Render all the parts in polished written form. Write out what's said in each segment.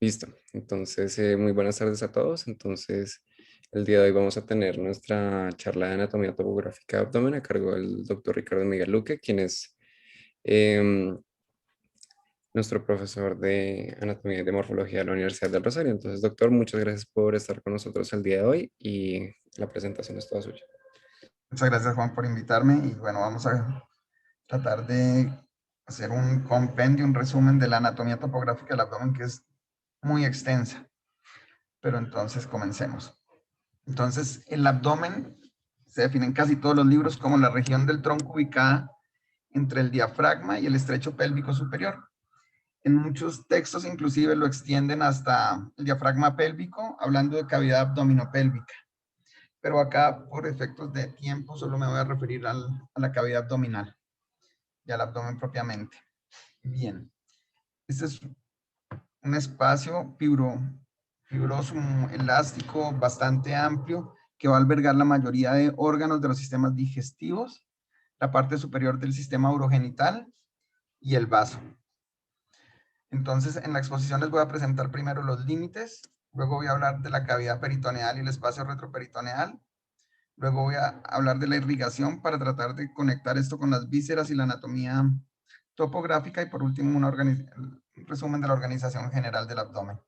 Listo. Entonces, muy buenas tardes a todos. Entonces, el día de hoy vamos a tener nuestra charla de anatomía topográfica de abdomen a cargo del doctor Ricardo Miguel Luque, quien es em, nuestro profesor de anatomía y de morfología de la Universidad del Rosario. Entonces, doctor, muchas gracias por estar con nosotros el día de hoy y la presentación es toda suya. Muchas gracias, Juan, por invitarme. Y bueno, vamos a tratar de hacer un compendio, un resumen de la anatomía topográfica del abdomen, que es muy extensa. Pero entonces comencemos. Entonces, el abdomen se define en casi todos los libros como la región del tronco ubicada entre el diafragma y el estrecho pélvico superior. En muchos textos inclusive lo extienden hasta el diafragma pélvico, hablando de cavidad abdominopélvica. Pero acá, por efectos de tiempo, solo me voy a referir a la cavidad abdominal y al abdomen propiamente. Bien, este es un espacio fibroso, elástico, bastante amplio, que va a albergar la mayoría de órganos de los sistemas digestivos, la parte superior del sistema urogenital y el vaso. Entonces, en la exposición les voy a presentar primero los límites, luego voy a hablar de la cavidad peritoneal y el espacio retroperitoneal, luego voy a hablar de la irrigación para tratar de conectar esto con las vísceras y la anatomía topográfica, y por último un resumen de la organización general del abdomen.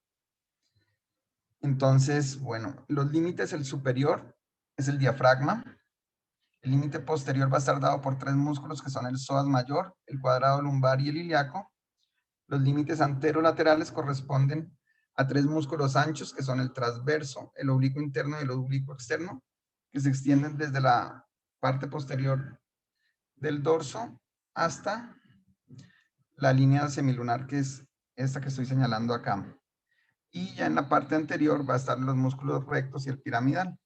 Entonces, bueno, los límites, el superior es el diafragma, el límite posterior va a estar dado por tres músculos que son el psoas mayor, el cuadrado lumbar y el ilíaco. Los límites anterolaterales corresponden a tres músculos anchos que son el transverso, el oblicuo interno y el oblicuo externo, que se extienden desde la parte posterior del dorso hasta la línea semilunar, que es esta que estoy señalando acá. Y ya en la parte anterior va a estar los músculos rectos y el piramidal.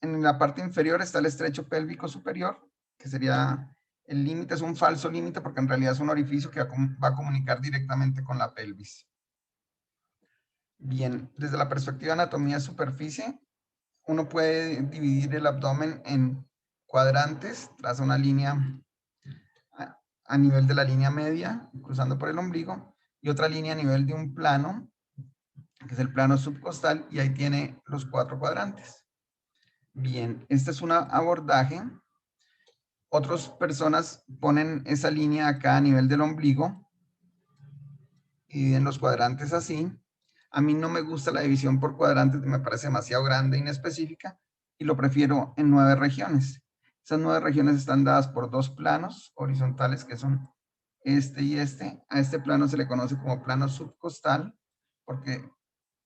En la parte inferior está el estrecho pélvico superior, que sería el límite, es un falso límite porque en realidad es un orificio que va a comunicar directamente con la pelvis. Bien, desde la perspectiva de anatomía superficie, uno puede dividir el abdomen en cuadrantes, traza una línea a nivel de la línea media, cruzando por el ombligo, y otra línea a nivel de un plano, que es el plano subcostal, y ahí tiene los cuatro cuadrantes. Bien, este es un abordaje. Otras personas ponen esa línea acá a nivel del ombligo y en los cuadrantes así. A mí no me gusta la división por cuadrantes, me parece demasiado grande e inespecífica, y lo prefiero en 9 regiones. Esas 9 regiones están dadas por dos planos horizontales que son este y este. A este plano se le conoce como plano subcostal porque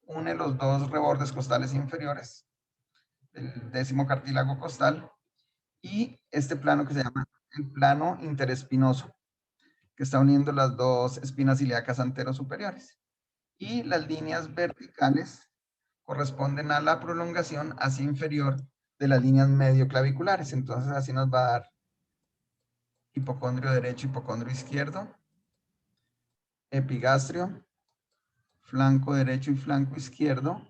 une los dos rebordes costales inferiores del décimo cartílago costal, y este plano que se llama el plano interespinoso, que está uniendo las dos espinas ilíacas anterosuperiores. Y las líneas verticales corresponden a la prolongación hacia inferior de las líneas medioclaviculares. Entonces así nos va a dar hipocondrio derecho, hipocondrio izquierdo, epigastrio, flanco derecho y flanco izquierdo,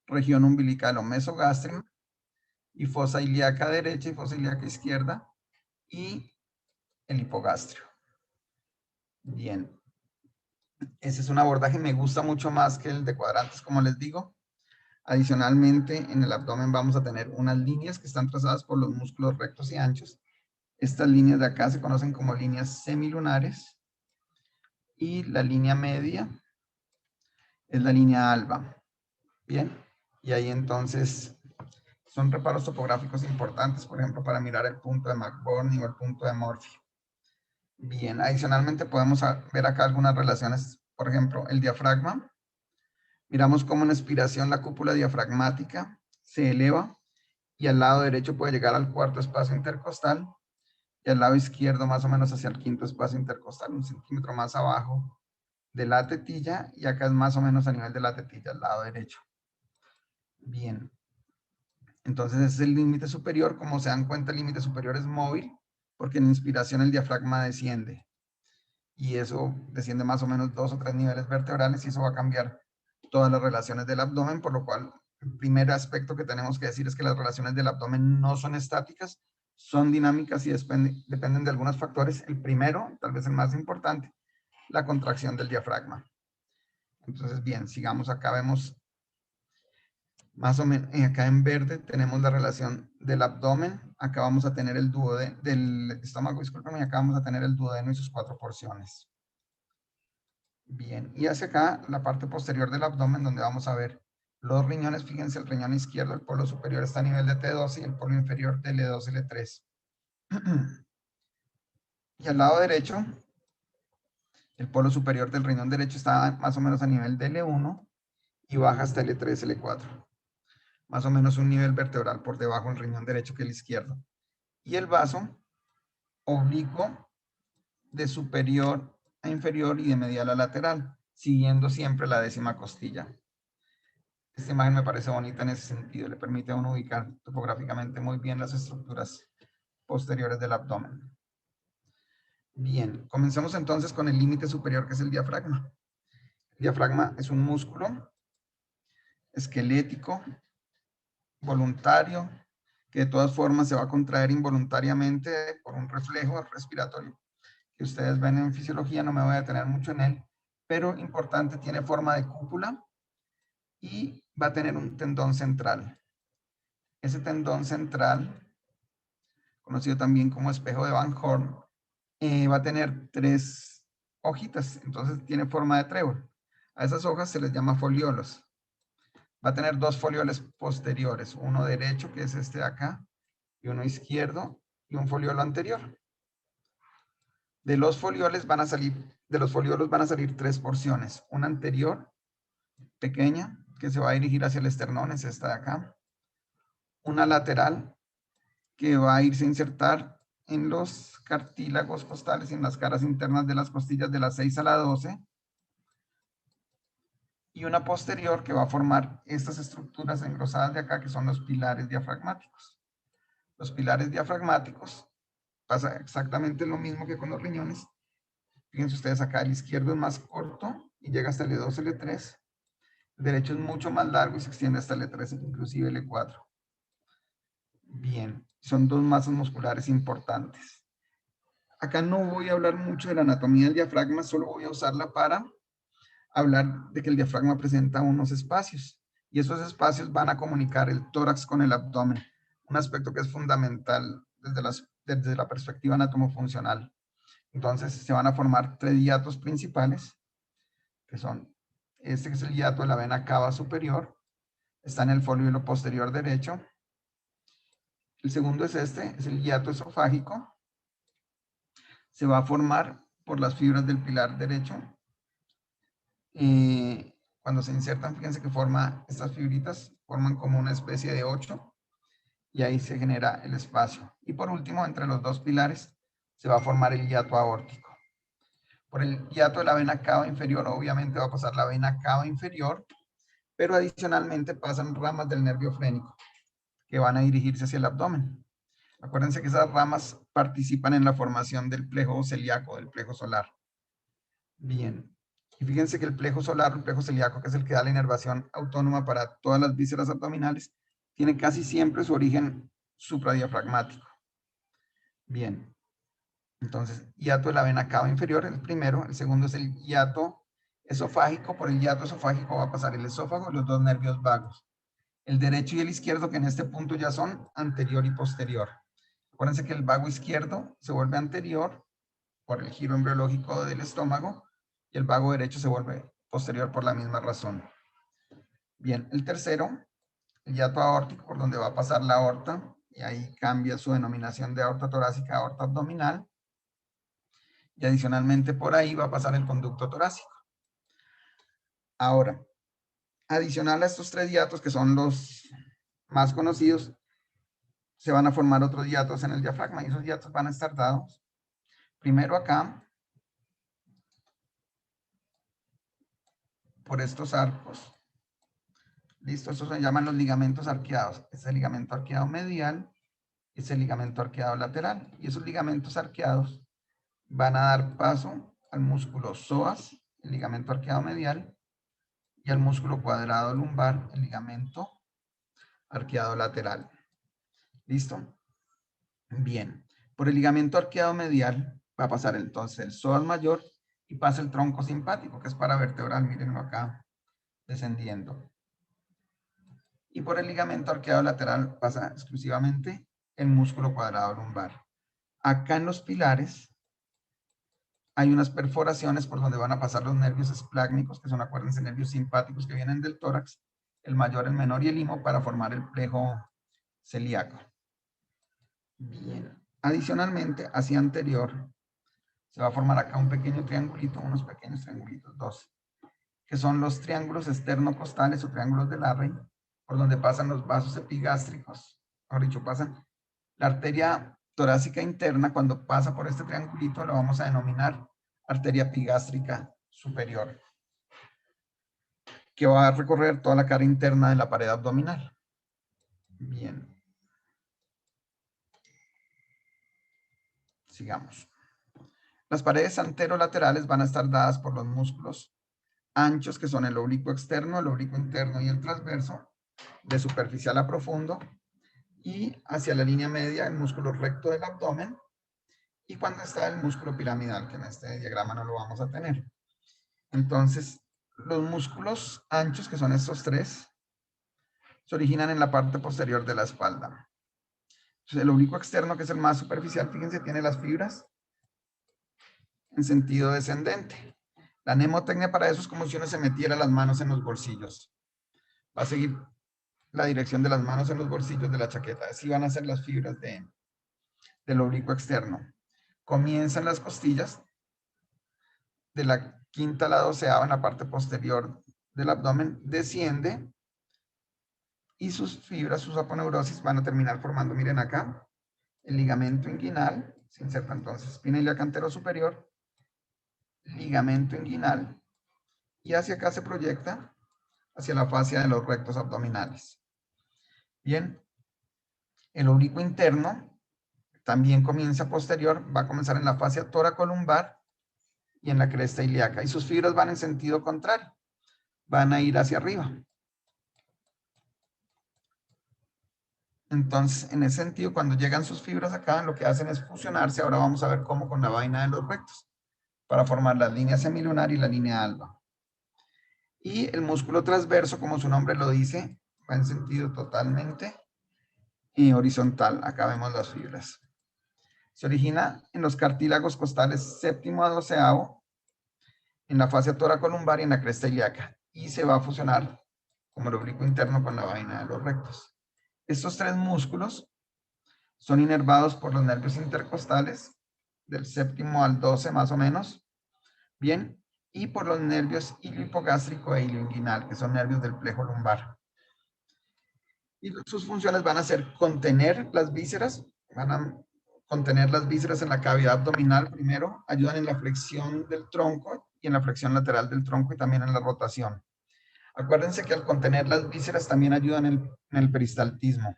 región umbilical o mesogástrica, y fosa ilíaca derecha y fosa ilíaca izquierda, y el hipogastrio. Bien, ese es un abordaje, me gusta mucho más que el de cuadrantes, como les digo. Adicionalmente, en el abdomen vamos a tener unas líneas que están trazadas por los músculos rectos y anchos. Estas líneas de acá se conocen como líneas semilunares, y la línea media es la línea alba. Bien, y ahí entonces son reparos topográficos importantes, por ejemplo, para mirar el punto de McBurney o el punto de Murphy. Bien, adicionalmente podemos ver acá algunas relaciones, por ejemplo, el diafragma. Miramos cómo en expiración la cúpula diafragmática se eleva y al lado derecho puede llegar al cuarto espacio intercostal, y al lado izquierdo más o menos hacia el quinto espacio intercostal, 1 centímetro más abajo de la tetilla, y acá es más o menos a nivel de la tetilla al lado derecho. Bien, entonces ese es el límite superior. Como se dan cuenta, el límite superior es móvil porque en inspiración el diafragma desciende, y eso desciende más o menos 2 o 3 niveles vertebrales, y eso va a cambiar todas las relaciones del abdomen, por lo cual el primer aspecto que tenemos que decir es que las relaciones del abdomen no son estáticas, son dinámicas y dependen de algunos factores. El primero, tal vez el más importante, la contracción del diafragma. Entonces, bien, sigamos acá, vemos más o menos, acá en verde tenemos la relación del abdomen, acá vamos a tener el duodeno, del estómago, discúlpame, acá vamos a tener el duodeno y sus 4 porciones. Bien, y hacia acá, la parte posterior del abdomen, donde vamos a ver los riñones. Fíjense, el riñón izquierdo, el polo superior está a nivel de T12 y el polo inferior de L2, L3. Y al lado derecho, el polo superior del riñón derecho está más o menos a nivel de L1 y baja hasta L3, L4. Más o menos un nivel vertebral por debajo del riñón derecho que el izquierdo. Y el vaso oblicuo de superior a inferior y de medial a lateral, siguiendo siempre la décima costilla. Esta imagen me parece bonita en ese sentido, le permite a uno ubicar topográficamente muy bien las estructuras posteriores del abdomen. Bien, comencemos entonces con el límite superior, que es el diafragma. El diafragma es un músculo esquelético, voluntario, que de todas formas se va a contraer involuntariamente por un reflejo respiratorio que ustedes ven en fisiología, no me voy a detener mucho en él, pero importante, tiene forma de cúpula y va a tener un tendón central. Ese tendón central, conocido también como espejo de Van Horn, va a tener 3 hojitas, entonces tiene forma de trébol. A esas hojas se les llama foliolos. Va a tener 2 folioles posteriores, uno derecho, que es este de acá, y uno izquierdo, y un foliolo anterior. De los foliolos van a salir 3 porciones. Una anterior, pequeña, que se va a dirigir hacia el esternón, es esta de acá. Una lateral, que va a irse a insertar en los cartílagos costales y en las caras internas de las costillas de la 6 a la 12. Y una posterior, que va a formar estas estructuras engrosadas de acá, que son los pilares diafragmáticos. Los pilares diafragmáticos pasa exactamente lo mismo que con los riñones. Fíjense ustedes acá, el izquierdo es más corto y llega hasta L2, L3. El derecho es mucho más largo y se extiende hasta L3, inclusive L4. Bien, son 2 masas musculares importantes. Acá no voy a hablar mucho de la anatomía del diafragma, solo voy a usarla para hablar de que el diafragma presenta unos espacios y esos espacios van a comunicar el tórax con el abdomen, un aspecto que es fundamental desde la perspectiva anatomofuncional. Entonces se van a formar 3 hiatos principales, que son este, que es el hiato de la vena cava superior, está en el folíolo posterior derecho. El segundo es este, es el hiato esofágico. Se va a formar por las fibras del pilar derecho. Cuando se insertan, fíjense que forma estas fibritas, forman como una especie de 8 y ahí se genera el espacio. Y por último, entre los 2 pilares, se va a formar el hiato aórtico. Por el hiato de la vena cava inferior, obviamente va a pasar la vena cava inferior, pero adicionalmente pasan ramas del nervio frénico que van a dirigirse hacia el abdomen. Acuérdense que esas ramas participan en la formación del plejo celíaco, del plejo solar. Bien. Y fíjense que el plejo solar, el plejo celíaco, que es el que da la inervación autónoma para todas las vísceras abdominales, tiene casi siempre su origen supradiafragmático. Bien. Entonces, hiato de la vena cava inferior, el primero. El segundo es el hiato esofágico. Por el hiato esofágico va a pasar el esófago y los 2 nervios vagos. El derecho y el izquierdo, que en este punto ya son anterior y posterior. Acuérdense que el vago izquierdo se vuelve anterior por el giro embriológico del estómago y el vago derecho se vuelve posterior por la misma razón. Bien, el tercero, el hiato aórtico, por donde va a pasar la aorta, y ahí cambia su denominación de aorta torácica a aorta abdominal, y adicionalmente por ahí va a pasar el conducto torácico. Ahora, adicional a estos 3 hiatos, que son los más conocidos, se van a formar otros hiatos en el diafragma, y esos hiatos van a estar dados primero acá, por estos arcos. Listo, estos se llaman los ligamentos arqueados. Este es el ligamento arqueado medial, este es el ligamento arqueado lateral. Y esos ligamentos arqueados van a dar paso al músculo psoas, el ligamento arqueado medial, y al músculo cuadrado lumbar, el ligamento arqueado lateral. ¿Listo? Bien. Por el ligamento arqueado medial va a pasar entonces el psoas mayor y pasa el tronco simpático, que es paravertebral, mírenlo acá, descendiendo. Y por el ligamento arqueado lateral pasa exclusivamente el músculo cuadrado lumbar. Acá en los pilares hay unas perforaciones por donde van a pasar los nervios esplácnicos, que son, acuérdense, nervios simpáticos que vienen del tórax, el mayor, el menor y el himo, para formar el plejo celíaco. Bien. Adicionalmente, hacia anterior, se va a formar acá un pequeño triangulito, unos pequeños triangulitos, dos, que son los triángulos esternocostales o triángulos de Larrey, por donde pasan los vasos epigástricos. Mejor dicho, pasan la arteria torácica interna. Cuando pasa por este triangulito, lo vamos a denominar arteria epigástrica superior, que va a recorrer toda la cara interna de la pared abdominal. Bien. Sigamos. Las paredes anterolaterales van a estar dadas por los músculos anchos, que son el oblicuo externo, el oblicuo interno y el transverso, de superficial a profundo, y hacia la línea media el músculo recto del abdomen, y cuando está el músculo piramidal, que en este diagrama no lo vamos a tener. Entonces, los músculos anchos, que son estos tres, se originan en la parte posterior de la espalda. Entonces, el oblicuo externo, que es el más superficial, fíjense, tiene las fibras en sentido descendente. La mnemotecnia para eso es como si uno se metiera las manos en los bolsillos. Va a seguir la dirección de las manos en los bolsillos de la chaqueta. Así van a ser las fibras del oblicuo externo. Comienzan las costillas de la quinta a la doceava en la parte posterior del abdomen, desciende y sus fibras, sus aponeurosis, van a terminar formando, miren acá, el ligamento inguinal. Se inserta entonces espina ilíaca antero superior, ligamento inguinal, y hacia acá se proyecta hacia la fascia de los rectos abdominales. Bien, el oblicuo interno también comienza posterior, va a comenzar en la fascia toracolumbar y en la cresta ilíaca, y sus fibras van en sentido contrario, van a ir hacia arriba. Entonces, en ese sentido, cuando llegan sus fibras acá, lo que hacen es fusionarse. Ahora vamos a ver cómo con la vaina de los rectos, para formar la línea semilunar y la línea alba. Y el músculo transverso, como su nombre lo dice, va en sentido totalmente horizontal. Acá vemos las fibras. Se origina en los cartílagos costales séptimo a doceavo, en la fascia toracolumbar y en la cresta ilíaca, y se va a fusionar como el oblicuo interno con la vaina de los rectos. Estos tres músculos son inervados por los nervios intercostales, del séptimo al 12 más o menos, bien, y por los nervios iliohipogástrico e ilioinguinal, que son nervios del plejo lumbar. Y sus funciones van a ser contener las vísceras, van a contener las vísceras en la cavidad abdominal primero, ayudan en la flexión del tronco y en la flexión lateral del tronco y también en la rotación. Acuérdense que al contener las vísceras también ayudan en el peristaltismo.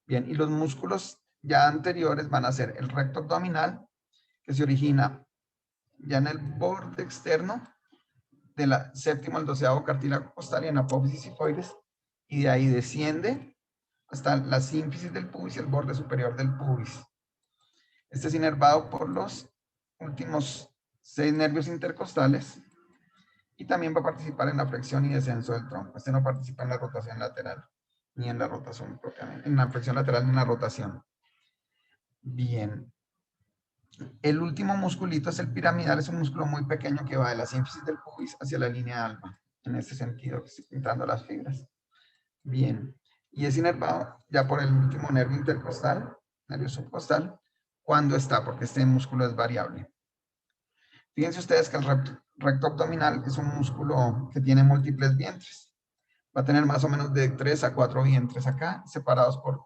Bien, y los músculos ya anteriores van a ser el recto abdominal, que se origina ya en el borde externo de la séptimo al doceavo cartílago costal y en apófisis sifoides, y de ahí desciende hasta la sínfisis del pubis y el borde superior del pubis. Este es inervado por los últimos 6 nervios intercostales y también va a participar en la flexión y descenso del tronco. Este no participa en la rotación lateral ni en la rotación propiamente, en la flexión lateral ni en la rotación. Bien. El último musculito es el piramidal, es un músculo muy pequeño que va de la sínfisis del pubis hacia la línea alba, en este sentido que estoy pintando las fibras. Bien, y es inervado ya por el último nervio intercostal, nervio subcostal, cuando está, porque este músculo es variable. Fíjense ustedes que el recto abdominal es un músculo que tiene múltiples vientres. Va a tener más o menos de 3 a 4 vientres acá, separados por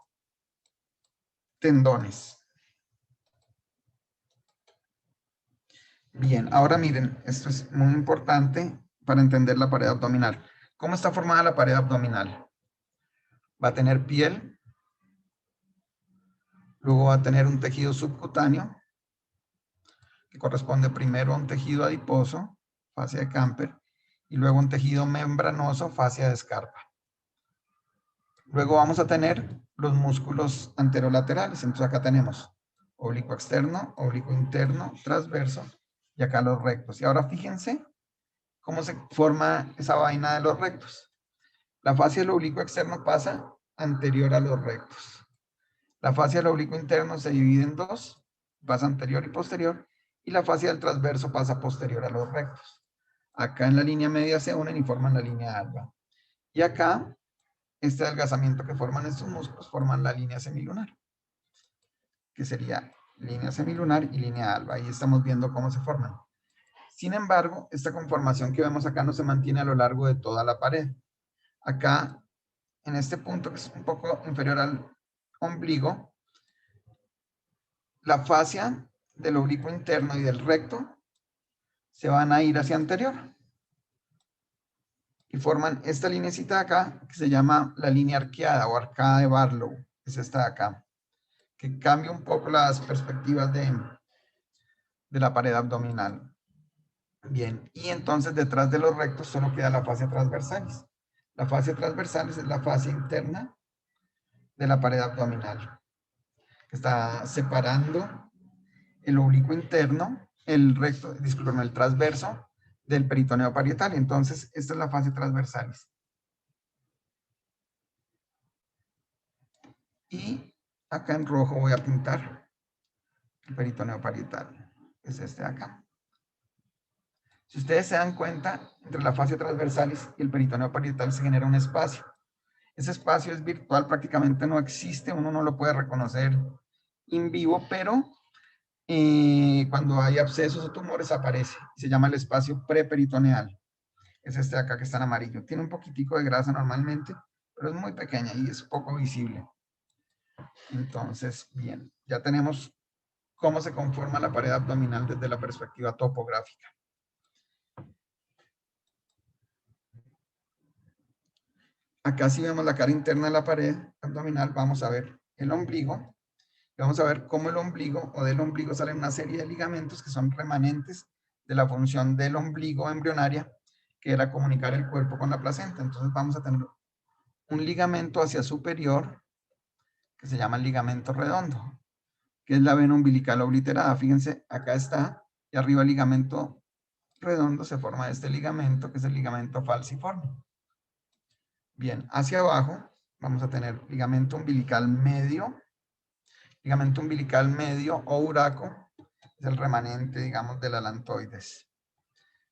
tendones. Bien, ahora miren, esto es muy importante para entender la pared abdominal. ¿Cómo está formada la pared abdominal? Va a tener piel, luego va a tener un tejido subcutáneo, que corresponde primero a un tejido adiposo, fascia de Camper, y luego un tejido membranoso, fascia de Scarpa. Luego vamos a tener los músculos anterolaterales. Entonces acá tenemos oblicuo externo, oblicuo interno, transverso y acá los rectos. Y ahora fíjense cómo se forma esa vaina de los rectos. La fascia del oblicuo externo pasa anterior a los rectos. La fascia del oblicuo interno se divide en dos, pasa anterior y posterior, y la fascia del transverso pasa posterior a los rectos. Acá en la línea media se unen y forman la línea alba. Y acá, este adelgazamiento que forman estos músculos forman la línea semilunar, que sería línea semilunar y línea alba. Ahí estamos viendo cómo se forman. Sin embargo, esta conformación que vemos acá no se mantiene a lo largo de toda la pared. Acá, en este punto que es un poco inferior al ombligo, la fascia del oblicuo interno y del recto se van a ir hacia anterior y forman esta linecita de acá que se llama la línea arqueada o arcada de Barlow. Es esta de acá, que cambia un poco las perspectivas de la pared abdominal. Bien, y entonces detrás de los rectos solo queda la fascia transversalis. La fascia transversalis es la fascia interna de la pared abdominal, que está separando el oblicuo interno, el recto, disculpen, el transverso del peritoneo parietal. Entonces, esta es la fascia transversalis. Y acá en rojo voy a pintar el peritoneo parietal, que es este de acá. Si ustedes se dan cuenta, entre la fascia transversalis y el peritoneo parietal se genera un espacio. Ese espacio es virtual, prácticamente no existe, uno no lo puede reconocer en vivo, pero cuando hay abscesos o tumores aparece. Se llama el espacio preperitoneal. Es este de acá que está en amarillo. Tiene un poquitico de grasa normalmente, pero es muy pequeña y es poco visible. Entonces, bien, ya tenemos cómo se conforma la pared abdominal desde la perspectiva topográfica. Acá si vemos la cara interna de la pared abdominal, vamos a ver el ombligo. Vamos a ver cómo el ombligo o del ombligo salen una serie de ligamentos que son remanentes de la función del ombligo embrionaria, que era comunicar el cuerpo con la placenta. Entonces vamos a tener un ligamento hacia superior, que se llama el ligamento redondo, que es la vena umbilical obliterada. Fíjense, acá está, y arriba el ligamento redondo se forma este ligamento, que es el ligamento falciforme. Bien, hacia abajo vamos a tener ligamento umbilical medio o uraco, es el remanente, digamos, del alantoides.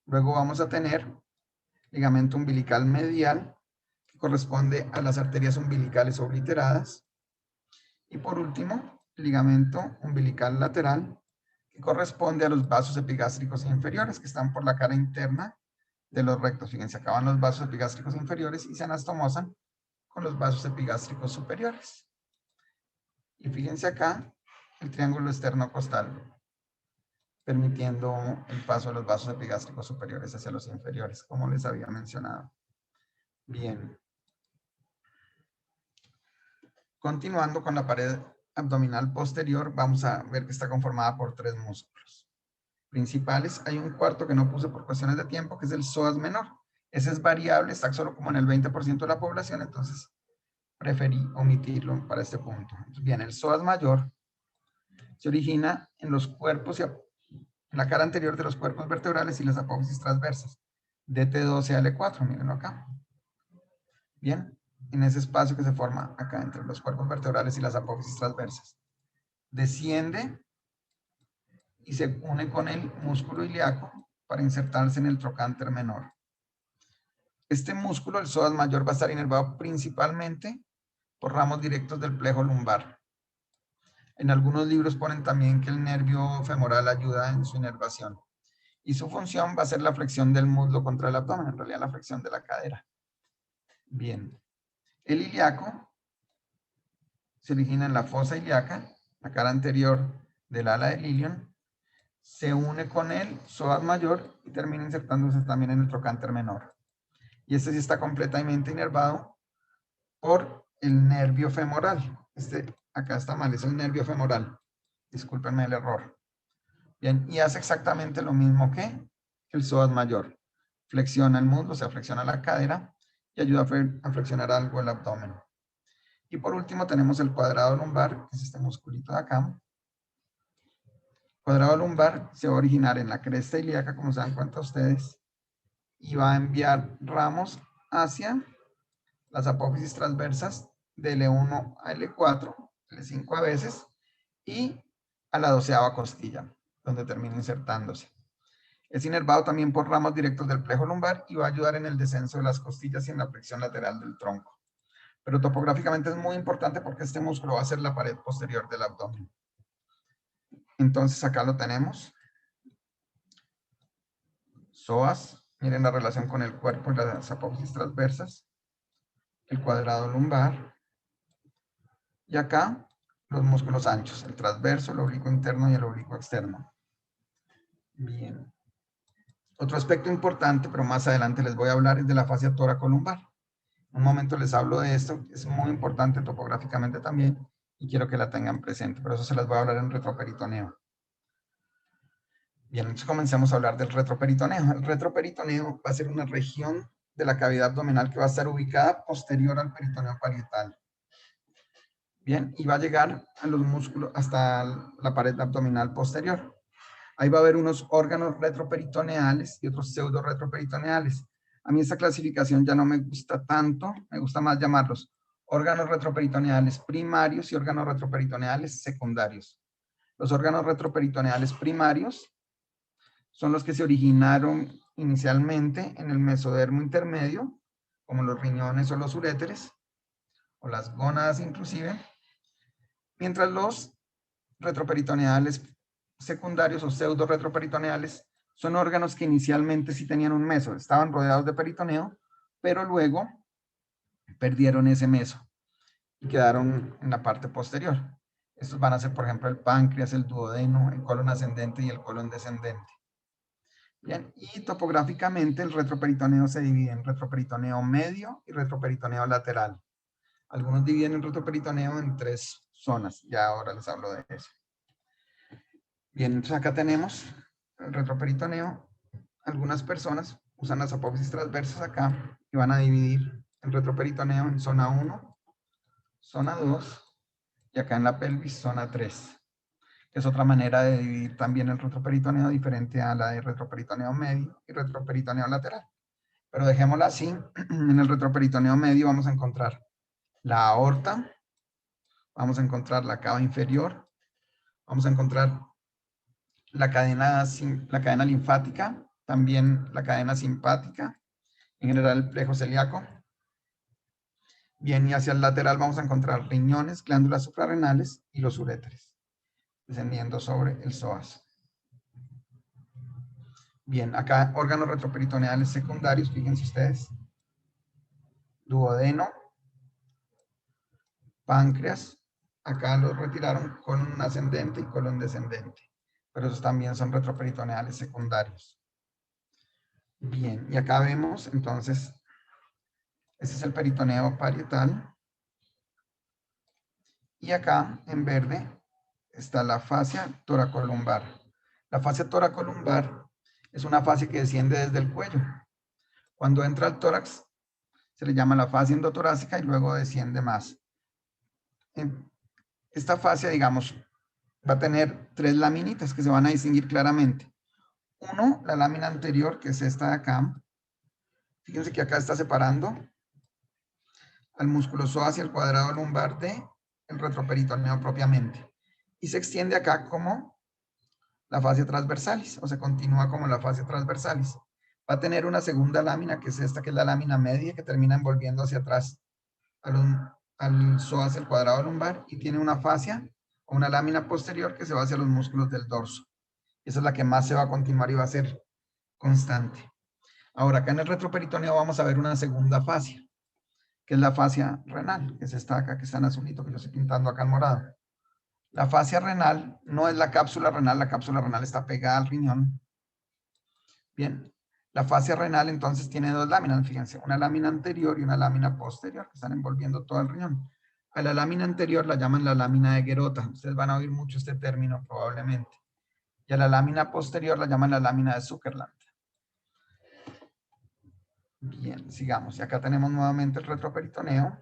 Luego vamos a tener ligamento umbilical medial, que corresponde a las arterias umbilicales obliteradas. Y por último, ligamento umbilical lateral, que corresponde a los vasos epigástricos inferiores, que están por la cara interna de los rectos. Fíjense, acaban los vasos epigástricos inferiores y se anastomosan con los vasos epigástricos superiores. Y fíjense acá el triángulo esternocostal, permitiendo el paso de los vasos epigástricos superiores hacia los inferiores, como les había mencionado. Bien. Continuando con la pared abdominal posterior, vamos a ver que está conformada por tres músculos principales. Hay un cuarto que no puse por cuestiones de tiempo, que es el psoas menor. Ese es variable, está solo como en el 20% de la población, entonces preferí omitirlo para este punto. Entonces, bien, el psoas mayor se origina en los cuerpos, en la cara anterior de los cuerpos vertebrales y las apófisis transversas. DT12 a L4, mírenlo acá. Bien, en ese espacio que se forma acá entre los cuerpos vertebrales y las apófisis transversas. Desciende y se une con el músculo ilíaco para insertarse en el trocánter menor. Este músculo, el psoas mayor, va a estar inervado principalmente por ramos directos del plejo lumbar. En algunos libros ponen también que el nervio femoral ayuda en su inervación. Y su función va a ser la flexión del muslo contra el abdomen, en realidad la flexión de la cadera. Bien. El ilíaco se origina en la fosa ilíaca, la cara anterior del ala del ilion, se une con el psoas mayor y termina insertándose también en el trocánter menor. Y este sí está completamente inervado por el nervio femoral. Acá está mal, es el nervio femoral. Discúlpenme el error. Bien, y hace exactamente lo mismo que el psoas mayor. Flexiona el muslo, o sea, flexiona la cadera y ayuda a flexionar algo el abdomen. Y por último tenemos el cuadrado lumbar, que es este musculito de acá, cuadrado lumbar se va a originar en la cresta ilíaca, como se dan cuenta ustedes, y va a enviar ramos hacia las apófisis transversas de L1 a L4, L5 a veces, y a la 12ª costilla, donde termina insertándose. Es inervado también por ramos directos del plejo lumbar y va a ayudar en el descenso de las costillas y en la flexión lateral del tronco. Pero topográficamente es muy importante porque este músculo va a ser la pared posterior del abdomen. Entonces acá lo tenemos. Psoas, miren la relación con el cuerpo y las apófisis transversas. El cuadrado lumbar. Y acá los músculos anchos, el transverso, el oblicuo interno y el oblicuo externo. Bien. Otro aspecto importante, pero más adelante les voy a hablar, es de la fascia toracolumbar. En un momento les hablo de esto, es muy importante topográficamente también y quiero que la tengan presente, pero eso se las voy a hablar en retroperitoneo. Bien, entonces comencemos a hablar del retroperitoneo. El retroperitoneo va a ser una región de la cavidad abdominal que va a estar ubicada posterior al peritoneo parietal. Bien, y va a llegar a los músculos hasta la pared abdominal posterior. Ahí va a haber unos órganos retroperitoneales y otros pseudo retroperitoneales. A mí esta clasificación ya no me gusta tanto, me gusta más llamarlos órganos retroperitoneales primarios y órganos retroperitoneales secundarios. Los órganos retroperitoneales primarios son los que se originaron inicialmente en el mesodermo intermedio, como los riñones o los uréteres, o las gónadas inclusive, mientras los retroperitoneales secundarios o pseudo retroperitoneales son órganos que inicialmente sí tenían un meso, estaban rodeados de peritoneo, pero luego perdieron ese meso y quedaron en la parte posterior. Estos van a ser, por ejemplo, el páncreas, el duodeno, el colon ascendente y el colon descendente. Bien, y topográficamente el retroperitoneo se divide en retroperitoneo medio y retroperitoneo lateral. Algunos dividen el retroperitoneo en 3 zonas, ya ahora les hablo de eso. Bien, entonces acá tenemos el retroperitoneo. Algunas personas usan las apófisis transversas acá y van a dividir el retroperitoneo en zona 1, zona 2 y acá en la pelvis zona 3, que es otra manera de dividir también el retroperitoneo diferente a la de retroperitoneo medio y retroperitoneo lateral. Pero dejémosla así. En el retroperitoneo medio vamos a encontrar la aorta, vamos a encontrar la cava inferior, vamos a encontrar la cadena linfática, también la cadena simpática, en general el plejo celíaco. Bien, y hacia el lateral vamos a encontrar riñones, glándulas suprarrenales y los uréteres, descendiendo sobre el psoas. Bien, acá órganos retroperitoneales secundarios, fíjense ustedes. Duodeno, páncreas, acá los retiraron colon ascendente y colon descendente, pero esos también son retroperitoneales secundarios. Bien, y acá vemos entonces, este es el peritoneo parietal, y acá en verde está la fascia toracolumbar. La fascia toracolumbar es una fascia que desciende desde el cuello. Cuando entra al tórax se le llama la fascia endotorácica y luego desciende más. Esta fascia, digamos, va a tener 3 laminitas que se van a distinguir claramente. Uno, la lámina anterior, que es esta de acá. Fíjense que acá está separando al músculo psoas y el cuadrado lumbar de el retroperitoneo propiamente. Y se extiende acá como la fascia transversalis, o se continúa como la fascia transversalis. Va a tener una segunda lámina, que es esta, que es la lámina media, que termina envolviendo hacia atrás al psoas, el cuadrado lumbar, y tiene una fascia o una lámina posterior que se va hacia los músculos del dorso. Esa es la que más se va a continuar y va a ser constante. Ahora, acá en el retroperitoneo vamos a ver una segunda fascia, que es la fascia renal, que es esta acá, que está en azulito, que yo estoy pintando acá en morado. La fascia renal no es la cápsula renal está pegada al riñón. Bien, la fascia renal entonces tiene 2 láminas, fíjense, una lámina anterior y una lámina posterior, que están envolviendo todo el riñón. A la lámina anterior la llaman la lámina de Gerota, ustedes van a oír mucho este término probablemente. Y a la lámina posterior la llaman la lámina de Zuckerland. Bien, sigamos. Y acá tenemos nuevamente el retroperitoneo.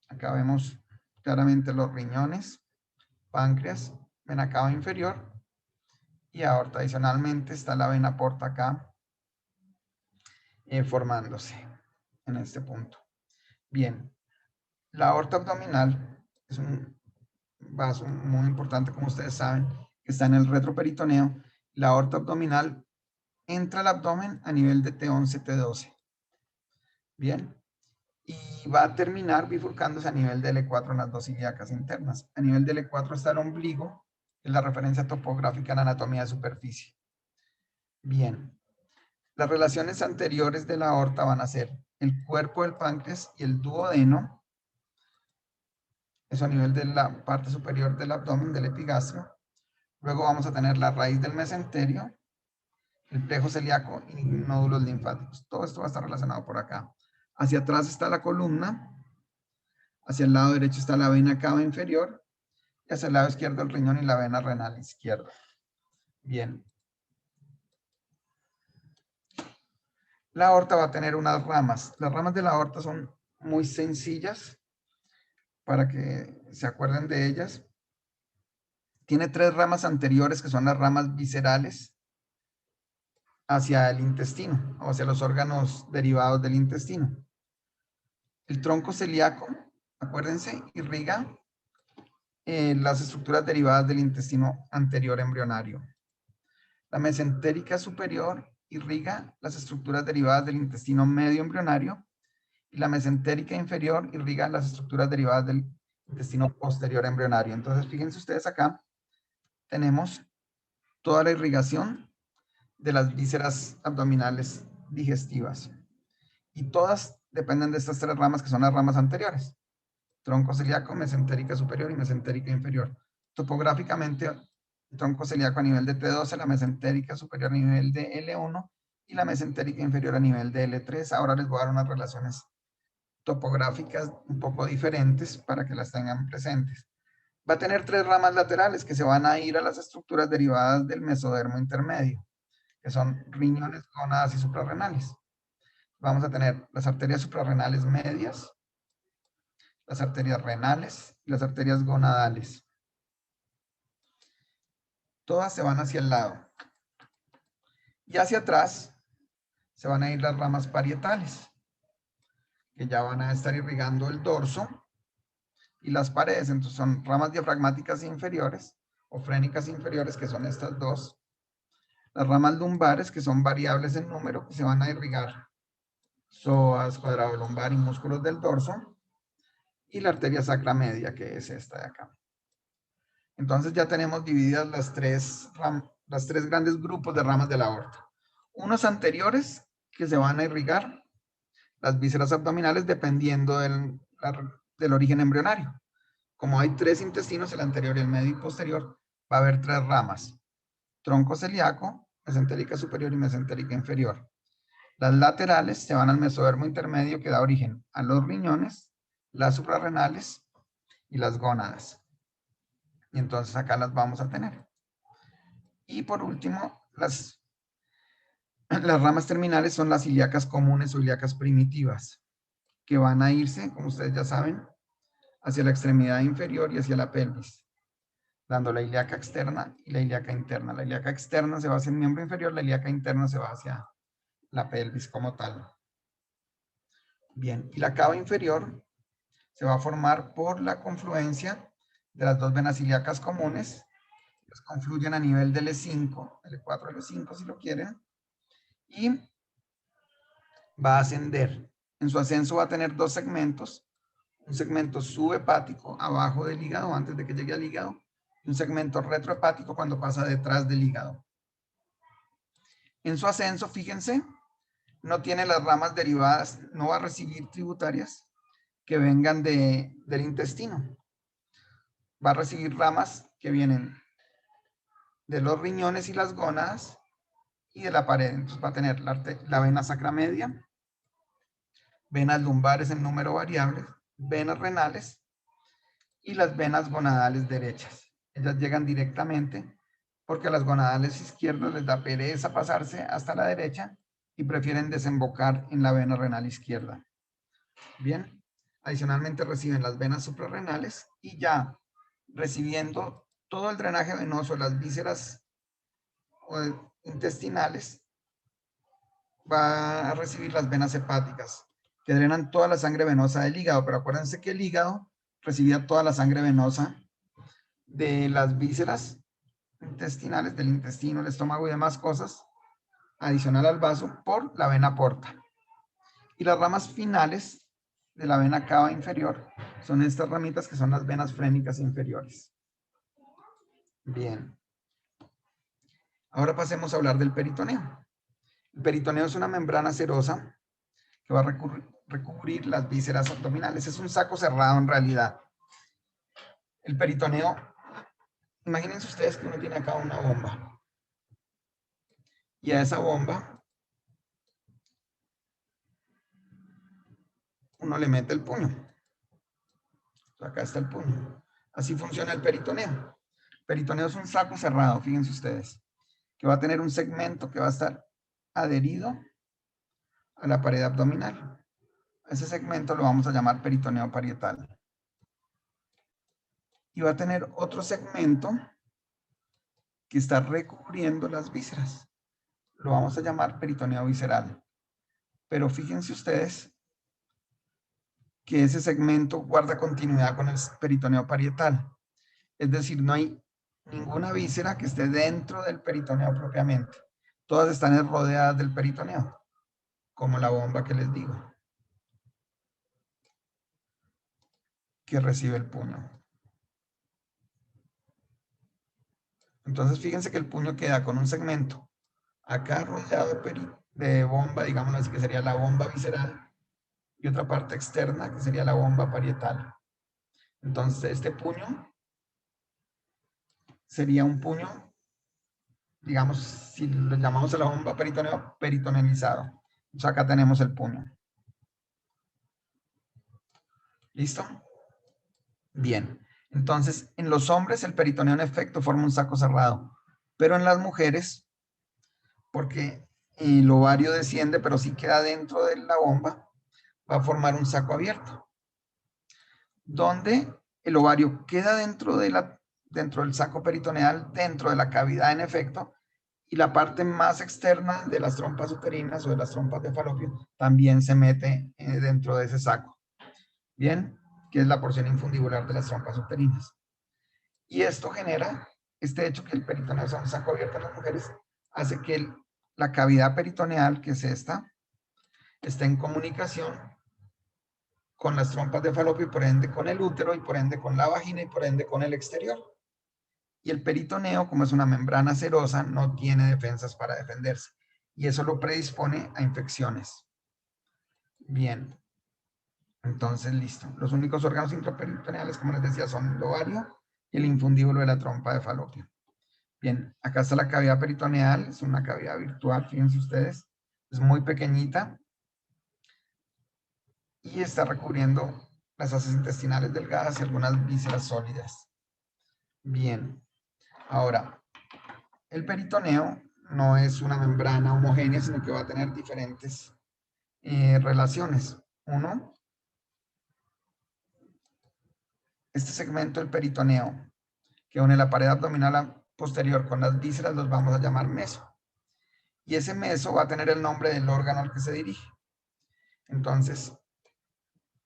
Acá vemos claramente los riñones, páncreas, ven acá inferior y aorta. Adicionalmente está la vena porta acá formándose en este punto. Bien, la aorta abdominal es un vaso muy importante, como ustedes saben, que está en el retroperitoneo. La aorta abdominal entra al abdomen a nivel de T11, T12. Bien, y va a terminar bifurcándose a nivel de L4 en las dos ilíacas internas. A nivel de L4 está el ombligo, que es la referencia topográfica en anatomía de superficie. Bien, las relaciones anteriores de la aorta van a ser el cuerpo del páncreas y el duodeno, eso a nivel de la parte superior del abdomen, del epigastrio. Luego vamos a tener la raíz del mesenterio, el plejo celíaco y nódulos linfáticos. Todo esto va a estar relacionado por acá. Hacia atrás está la columna, hacia el lado derecho está la vena cava inferior, y hacia el lado izquierdo el riñón y la vena renal izquierda. Bien. La aorta va a tener unas ramas. Las ramas de la aorta son muy sencillas para que se acuerden de ellas. Tiene tres ramas anteriores que son las ramas viscerales hacia el intestino o hacia los órganos derivados del intestino. El tronco celíaco, acuérdense, irriga las estructuras derivadas del intestino anterior embrionario. La mesentérica superior irriga las estructuras derivadas del intestino medio embrionario y la mesentérica inferior irriga las estructuras derivadas del intestino posterior embrionario. Entonces, fíjense ustedes acá, tenemos toda la irrigación de las vísceras abdominales digestivas. Y todas dependen de estas tres ramas que son las ramas anteriores. Tronco celíaco, mesentérica superior y mesentérica inferior. Topográficamente, el tronco celíaco a nivel de T12, la mesentérica superior a nivel de L1 y la mesentérica inferior a nivel de L3. Ahora les voy a dar unas relaciones topográficas un poco diferentes para que las tengan presentes. Va a tener tres ramas laterales que se van a ir a las estructuras derivadas del mesodermo intermedio, que son riñones, gónadas y suprarrenales. Vamos a tener las arterias suprarrenales medias, las arterias renales y las arterias gonadales. Todas se van hacia el lado. Y hacia atrás se van a ir las ramas parietales, que ya van a estar irrigando el dorso y las paredes. Entonces son ramas diafragmáticas inferiores o frénicas inferiores, que son estas dos. Las ramas lumbares, que son variables en número, que se van a irrigar psoas, cuadrado lumbar y músculos del dorso. Y la arteria sacra media, que es esta de acá. Entonces ya tenemos divididas las tres grandes grupos de ramas de la aorta. Unos anteriores que se van a irrigar las vísceras abdominales dependiendo del origen embrionario. Como hay tres intestinos, el anterior, el medio y posterior, va a haber tres ramas. Tronco celíaco, mesentérica superior y mesentérica inferior. Las laterales se van al mesodermo intermedio que da origen a los riñones, las suprarrenales y las gónadas. Y entonces acá las vamos a tener. Y por último, las ramas terminales son las ilíacas comunes o ilíacas primitivas, que van a irse, como ustedes ya saben, hacia la extremidad inferior y hacia la pelvis, dando la ilíaca externa y la ilíaca interna. La ilíaca externa se va hacia el miembro inferior, la ilíaca interna se va hacia la pelvis como tal. Bien, y la cava inferior se va a formar por la confluencia de las dos venas ilíacas comunes, que confluyen a nivel del L5, L4, L5 si lo quieren, y va a ascender. En su ascenso va a tener dos segmentos, un segmento subhepático abajo del hígado antes de que llegue al hígado, y un segmento retrohepático cuando pasa detrás del hígado. En su ascenso, fíjense, no tiene las ramas derivadas, no va a recibir tributarias que vengan del intestino. Va a recibir ramas que vienen de los riñones y las gónadas y de la pared. Entonces va a tener la vena sacra media, venas lumbares en número variable, venas renales y las venas gonadales derechas. Ellas llegan directamente porque a las gonadales izquierdas les da pereza pasarse hasta la derecha y prefieren desembocar en la vena renal izquierda. Bien, adicionalmente reciben las venas suprarrenales y ya recibiendo todo el drenaje venoso de las vísceras o intestinales, va a recibir las venas hepáticas, que drenan toda la sangre venosa del hígado, pero acuérdense que el hígado recibía toda la sangre venosa de las vísceras intestinales, del intestino, el estómago y demás cosas, adicional al vaso, por la vena porta. Y las ramas finales de la vena cava inferior son estas ramitas que son las venas frénicas inferiores. Bien. Ahora pasemos a hablar del peritoneo. El peritoneo es una membrana serosa que va a recubrir las vísceras abdominales. Es un saco cerrado en realidad. El peritoneo, imagínense ustedes que uno tiene acá una bomba. Y a esa bomba uno le mete el puño. Acá está el puño. Así funciona el peritoneo. El peritoneo es un saco cerrado, fíjense ustedes, que va a tener un segmento que va a estar adherido a la pared abdominal. Ese segmento lo vamos a llamar peritoneo parietal. Y va a tener otro segmento que está recubriendo las vísceras. Lo vamos a llamar peritoneo visceral. Pero fíjense ustedes que ese segmento guarda continuidad con el peritoneo parietal. Es decir, no hay ninguna víscera que esté dentro del peritoneo propiamente. Todas están rodeadas del peritoneo, como la bomba que les digo, que recibe el puño. Entonces, fíjense que el puño queda con un segmento acá rodeado de bomba, digamos así, que sería la bomba visceral, y otra parte externa, que sería la bomba parietal. Entonces, este puño sería un puño, digamos, si lo llamamos a la bomba peritoneo, peritonelizado. Entonces, acá tenemos el puño. ¿Listo? Bien. Entonces, en los hombres el peritoneo en efecto forma un saco cerrado, pero en las mujeres, porque el ovario desciende, pero sí queda dentro de la bomba, va a formar un saco abierto, donde el ovario queda dentro del saco peritoneal, dentro de la cavidad en efecto, y la parte más externa de las trompas uterinas o de las trompas de falopio también se mete dentro de ese saco. Bien, que es la porción infundibular de las trompas uterinas. Y esto genera, este hecho que el peritoneo sea un saco abierto en las mujeres, hace que la cavidad peritoneal, que es esta, esté en comunicación con las trompas de falopio y por ende con el útero y por ende con la vagina y por ende con el exterior. Y el peritoneo, como es una membrana serosa, no tiene defensas para defenderse. Y eso lo predispone a infecciones. Bien. Entonces, listo. Los únicos órganos intraperitoneales, como les decía, son el ovario y el infundíbulo de la trompa de falopio. Bien, acá está la cavidad peritoneal, es una cavidad virtual, fíjense ustedes, es muy pequeñita y está recubriendo las heces intestinales delgadas y algunas vísceras sólidas. Bien, ahora, el peritoneo no es una membrana homogénea, sino que va a tener diferentes relaciones. Uno, este segmento del peritoneo que une la pared abdominal posterior con las vísceras los vamos a llamar meso. Y ese meso va a tener el nombre del órgano al que se dirige. Entonces,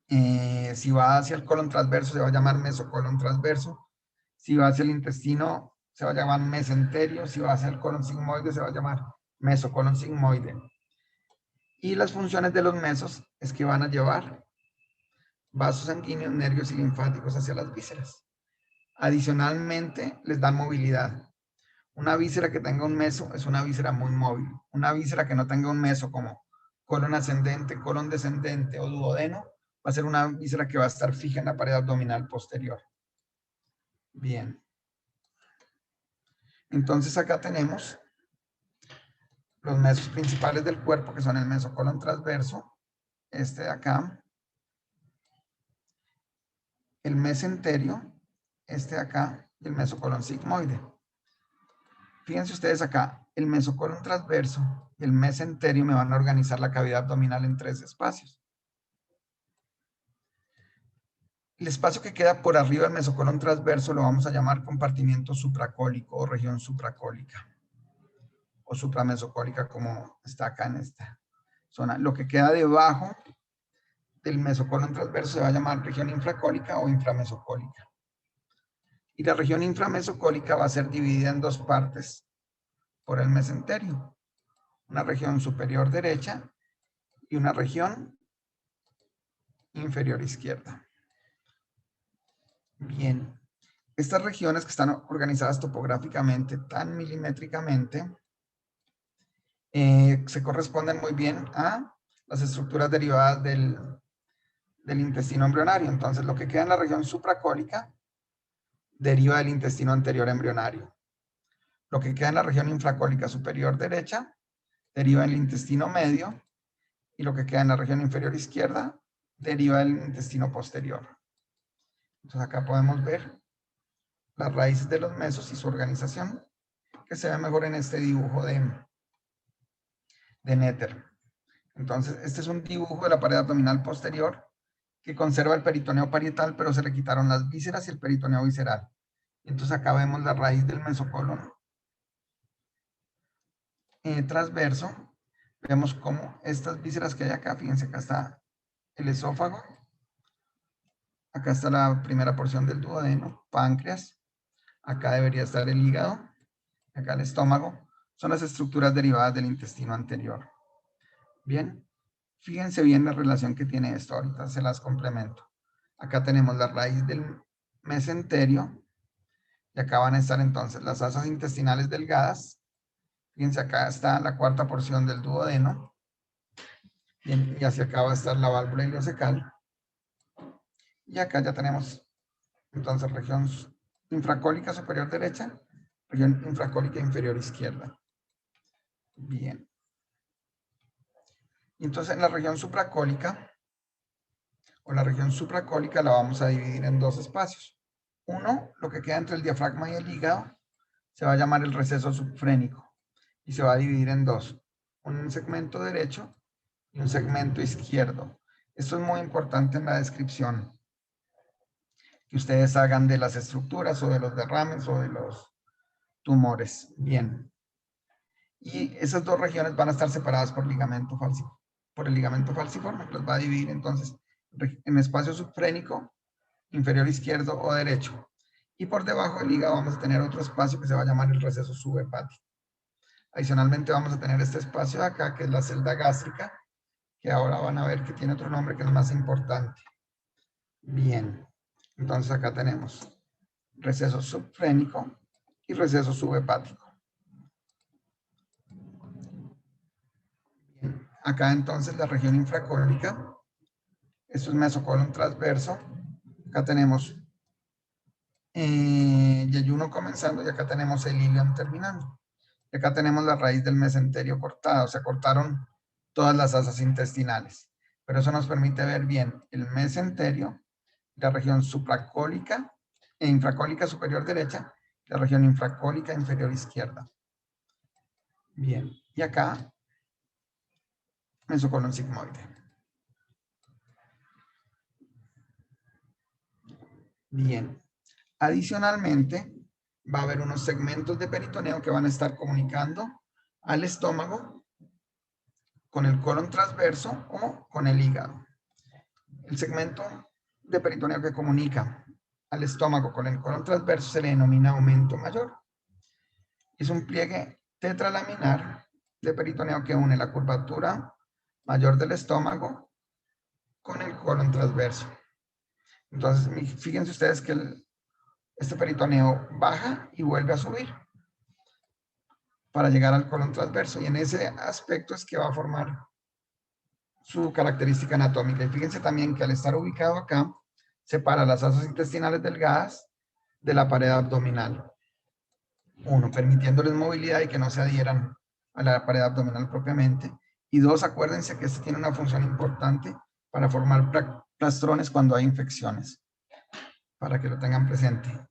si va hacia el colon transverso, se va a llamar mesocolon transverso. Si va hacia el intestino, se va a llamar mesenterio. Si va hacia el colon sigmoide, se va a llamar mesocolon sigmoide. Y las funciones de los mesos es que van a llevar vasos sanguíneos, nervios y linfáticos hacia las vísceras. Adicionalmente, les dan movilidad. Una víscera que tenga un meso es una víscera muy móvil. Una víscera que no tenga un meso como colon ascendente, colon descendente o duodeno, va a ser una víscera que va a estar fija en la pared abdominal posterior. Bien. Entonces acá tenemos los mesos principales del cuerpo, que son el mesocolon transverso, este de acá, el mesenterio, este de acá, y el mesocolon sigmoide. Fíjense ustedes acá, el mesocolon transverso y el mesenterio me van a organizar la cavidad abdominal en 3 espacios. El espacio que queda por arriba del mesocolon transverso lo vamos a llamar compartimiento supracólico o región supracólica. o supramesocólica, como está acá en esta zona. Lo que queda debajo del mesocolon transverso se va a llamar región infracólica o inframesocólica. Y la región inframesocólica va a ser dividida en dos partes por el mesenterio. Una región superior derecha y una región inferior izquierda. Bien, estas regiones que están organizadas topográficamente tan milimétricamente se corresponden muy bien a las estructuras derivadas del intestino embrionario. Entonces, lo que queda en la región supracólica deriva del intestino anterior embrionario. Lo que queda en la región infracólica superior derecha deriva del intestino medio, y lo que queda en la región inferior izquierda deriva del intestino posterior. Entonces acá podemos ver las raíces de los mesos y su organización, que se ve mejor en este dibujo de Netter. Entonces, este es un dibujo de la pared abdominal posterior que conserva el peritoneo parietal, pero se le quitaron las vísceras y el peritoneo visceral. Entonces acá vemos la raíz del mesocolon transverso. Vemos cómo estas vísceras que hay acá, fíjense, acá está el esófago, acá está la primera porción del duodeno, páncreas, acá debería estar el hígado, acá el estómago, son las estructuras derivadas del intestino anterior. Bien, fíjense bien la relación que tiene esto, ahorita se las complemento. Acá tenemos la raíz del mesenterio, y acá van a estar entonces las asas intestinales delgadas. Fíjense, acá está la cuarta porción del duodeno. Bien, y hacia acá va a estar la válvula ileocecal. Y acá ya tenemos entonces región infracólica superior derecha, región infracólica inferior izquierda. Bien. Y entonces en la región supracólica, o la región supracólica, la vamos a dividir en dos espacios. Uno, lo que queda entre el diafragma y el hígado, se va a llamar el receso subfrénico y se va a dividir en dos, un segmento derecho y un segmento izquierdo. Esto es muy importante en la descripción que ustedes hagan de las estructuras o de los derrames o de los tumores. Bien. Y esas dos regiones van a estar separadas por ligamento falciforme, por el ligamento falciforme, que los va a dividir entonces en espacio subfrénico, inferior izquierdo o derecho. Y por debajo del hígado vamos a tener otro espacio que se va a llamar el receso subhepático. Adicionalmente vamos a tener este espacio de acá, que es la celda gástrica, que ahora van a ver que tiene otro nombre que es más importante. Bien, entonces acá tenemos receso subfrénico y receso subhepático. Bien, acá entonces la región infracólica, esto es mesocolon transverso, acá tenemos yeyuno comenzando y acá tenemos el ilion terminando. Y acá tenemos la raíz del mesenterio cortada, o sea, cortaron todas las asas intestinales. Pero eso nos permite ver bien el mesenterio, la región supracólica e infracólica superior derecha, la región infracólica inferior izquierda. Bien, y acá mesocolon sigmoide. Bien, adicionalmente va a haber unos segmentos de peritoneo que van a estar comunicando al estómago con el colon transverso o con el hígado. El segmento de peritoneo que comunica al estómago con el colon transverso se le denomina aumento mayor. Es un pliegue tetralaminar de peritoneo que une la curvatura mayor del estómago con el colon transverso. Entonces, fíjense ustedes que este peritoneo baja y vuelve a subir para llegar al colon transverso, y en ese aspecto es que va a formar su característica anatómica. Y fíjense también que al estar ubicado acá, separa las asas intestinales delgadas de la pared abdominal. Uno, permitiéndoles movilidad y que no se adhieran a la pared abdominal propiamente. Y dos, acuérdense que este tiene una función importante para formar plastrones cuando hay infecciones, para que lo tengan presente.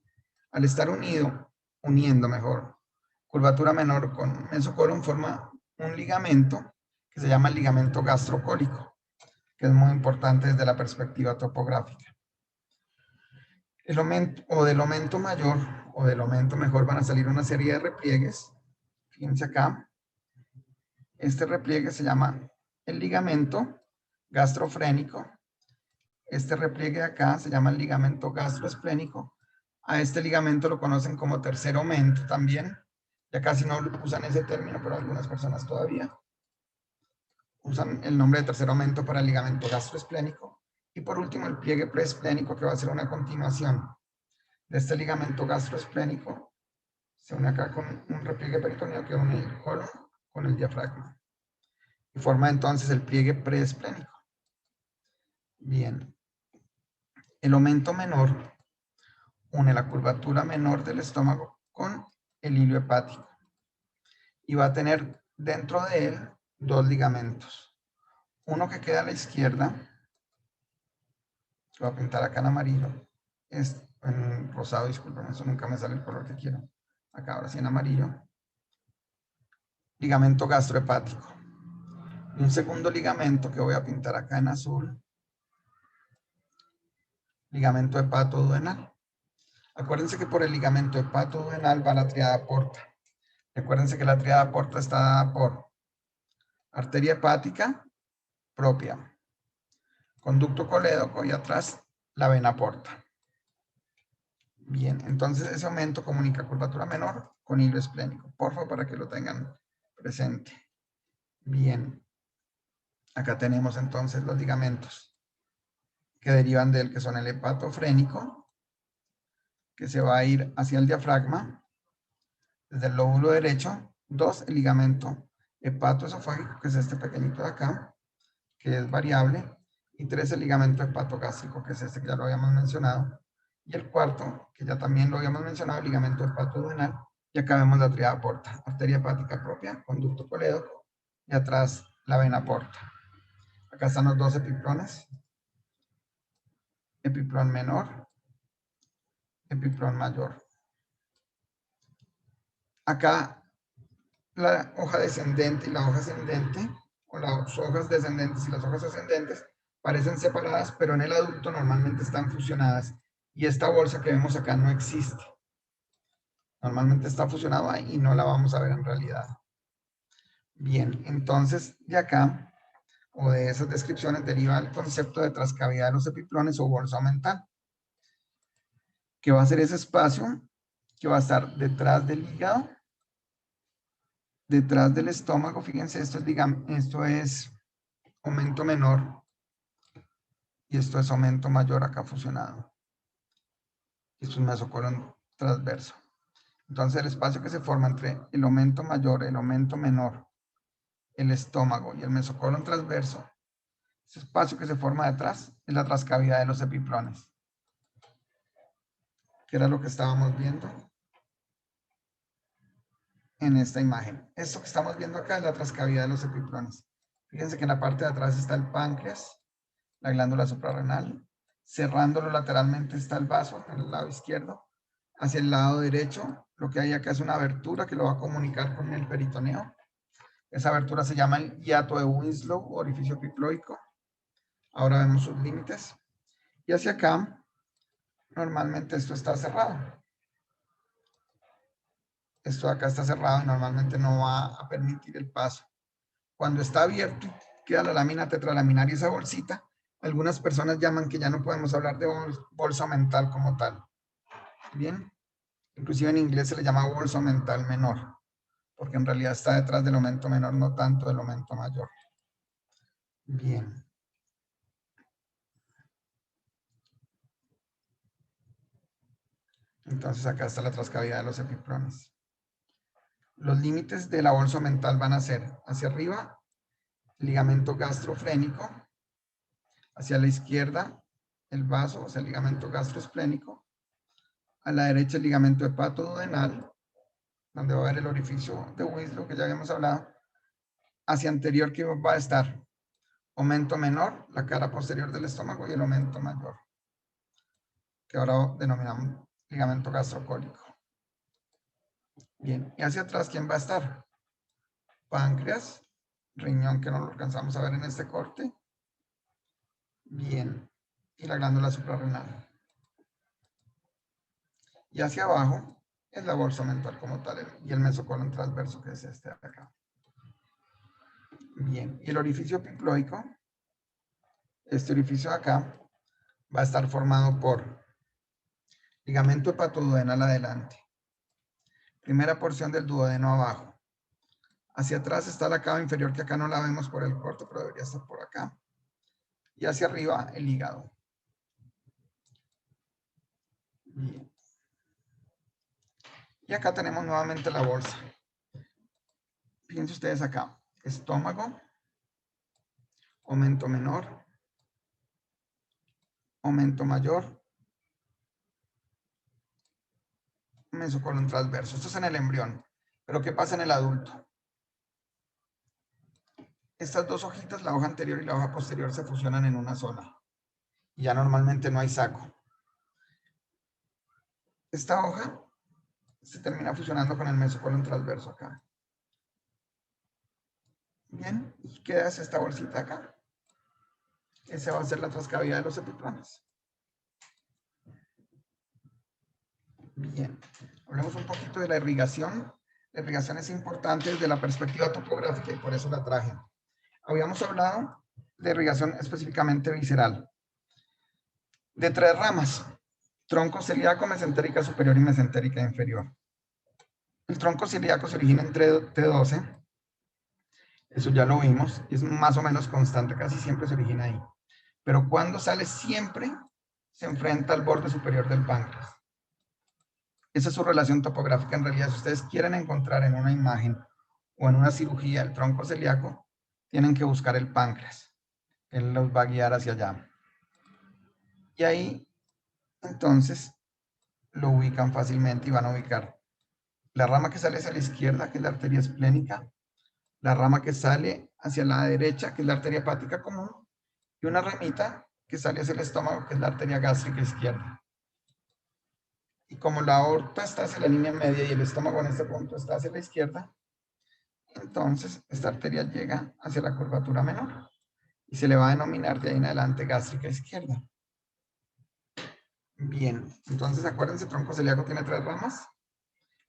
Al estar uniendo mejor, curvatura menor con mesocolon, forma un ligamento que se llama el ligamento gastrocólico, que es muy importante desde la perspectiva topográfica. Del aumento mayor o del aumento mejor van a salir una serie de repliegues. Fíjense acá, Este repliegue se llama el ligamento gastrofrénico. Este repliegue de acá se llama el ligamento gastroesplénico. A este ligamento lo conocen como tercer aumento también. Ya casi no usan ese término, pero algunas personas todavía usan el nombre de tercer aumento para el ligamento gastroesplénico. Y por último, el pliegue preesplénico, que va a ser una continuación de este ligamento gastroesplénico. Se une acá con un repliegue peritoneo que une el colon con el diafragma. Y forma entonces el pliegue preesplénico. Bien. El aumento menor une la curvatura menor del estómago con el hilo hepático. Y va a tener dentro de él dos ligamentos. Uno que queda a la izquierda, lo voy a pintar acá en amarillo, en rosado, disculpen, eso nunca me sale el color que quiero. Acá ahora sí en amarillo. Ligamento gastrohepático. Y un segundo ligamento que voy a pintar acá en azul, ligamento hepatoduodenal. Acuérdense que por el ligamento hepatoduodenal va la tríada porta. Recuérdense que la tríada porta está dada por arteria hepática propia, conducto colédoco y atrás la vena porta. Bien, entonces ese aumento comunica curvatura menor con hilo esplénico. Por favor, para que lo tengan presente. Bien, acá tenemos entonces los ligamentos que derivan de él, que son el hepatofrénico, que se va a ir hacia el diafragma, desde el lóbulo derecho. 2, el ligamento hepatoesofágico, que es este pequeñito de acá, que es variable. Y 3, el ligamento hepatogástrico, que es este que ya lo habíamos mencionado. Y el cuarto, que ya también lo habíamos mencionado, el ligamento hepatoduodenal. Y acá vemos la tríada porta, arteria hepática propia, conducto colédoco, y atrás la vena porta. Acá están los dos epiprones. Epiprón menor, epiprón mayor. Acá la hoja descendente y la hoja ascendente, o las hojas descendentes y las hojas ascendentes, parecen separadas, pero en el adulto normalmente están fusionadas. Y esta bolsa que vemos acá no existe. Normalmente está fusionada y no la vamos a ver en realidad. Bien, entonces de acá, o de esas descripciones, deriva el concepto de trascavidad de los epiprones o bolsa mental, que va a ser ese espacio que va a estar detrás del hígado, detrás del estómago. Fíjense, esto es aumento menor y esto es aumento mayor acá fusionado. Esto es un mesocolon transverso. Entonces el espacio que se forma entre el aumento mayor, el aumento menor, el estómago y el mesocolon transverso, ese espacio que se forma detrás es la trascavidad de los epiprones, que era lo que estábamos viendo en esta imagen. Esto que estamos viendo acá es la trascavidad de los epiprones. Fíjense que en la parte de atrás está el páncreas, la glándula suprarrenal. Cerrándolo lateralmente está el vaso en el lado izquierdo. Hacia el lado derecho, lo que hay acá es una abertura que lo va a comunicar con el peritoneo. Esa abertura se llama el hiato de Winslow, orificio epiploico. Ahora vemos sus límites. Y hacia acá, normalmente esto está cerrado. Esto de acá está cerrado y normalmente no va a permitir el paso. Cuando está abierto y queda la lámina tetralaminar y esa bolsita, algunas personas llaman que ya no podemos hablar de bolsa mental como tal. Bien, inclusive en inglés se le llama bolsa mental menor, porque en realidad está detrás del aumento menor, no tanto del aumento mayor. Bien. Entonces acá está la trascavidad de los epiprones. Los límites de la bolsa mental van a ser hacia arriba, ligamento gastrofrénico, hacia la izquierda, el vaso, o sea, el ligamento gastroesplénico, a la derecha el ligamento hepatoduodenal, donde va a haber el orificio de Winslow, que ya habíamos hablado, hacia anterior que va a estar aumento menor, la cara posterior del estómago, y el aumento mayor, que ahora denominamos ligamento gastrocólico. Bien, y hacia atrás, ¿quién va a estar? Páncreas, riñón, que no lo alcanzamos a ver en este corte. Bien, y la glándula suprarrenal. Y hacia abajo es la bolsa mental como tal, y el mesocolon transverso, que es este de acá. Bien, y el orificio epiploico, este orificio de acá, va a estar formado por ligamento hepatoduodenal adelante, primera porción del duodeno abajo. Hacia atrás está la cava inferior, que acá no la vemos por el corte, pero debería estar por acá. Y hacia arriba el hígado. Bien. Y acá tenemos nuevamente la bolsa. Fíjense ustedes acá, estómago, aumento menor, aumento mayor, mesocolon transverso. Esto es en el embrión. Pero ¿qué pasa en el adulto? Estas dos hojitas, la hoja anterior y la hoja posterior, se fusionan en una sola. Y ya normalmente no hay saco. Esta hoja se termina fusionando con el mesocolon transverso acá. Bien, y queda esta bolsita acá. Esa va a ser la trascavidad de los epiplones. Bien, hablemos un poquito de la irrigación. La irrigación es importante desde la perspectiva topográfica y por eso la traje. Habíamos hablado de irrigación específicamente visceral. De 3 ramas: tronco celíaco, mesentérica superior y mesentérica inferior. El tronco celíaco se origina en T12. Eso ya lo vimos. Es más o menos constante, casi siempre se origina ahí. Pero cuando sale, siempre se enfrenta al borde superior del páncreas. Esa es su relación topográfica en realidad. Si ustedes quieren encontrar en una imagen o en una cirugía el tronco celíaco, tienen que buscar el páncreas. Él los va a guiar hacia allá. Y ahí, entonces, lo ubican fácilmente y van a ubicar la rama que sale hacia la izquierda, que es la arteria esplénica, la rama que sale hacia la derecha, que es la arteria hepática común, y una ramita que sale hacia el estómago, que es la arteria gástrica izquierda. Y como la aorta está hacia la línea media y el estómago en este punto está hacia la izquierda, entonces esta arteria llega hacia la curvatura menor y se le va a denominar de ahí en adelante gástrica izquierda. Bien, entonces acuérdense, tronco celíaco tiene 3 ramas: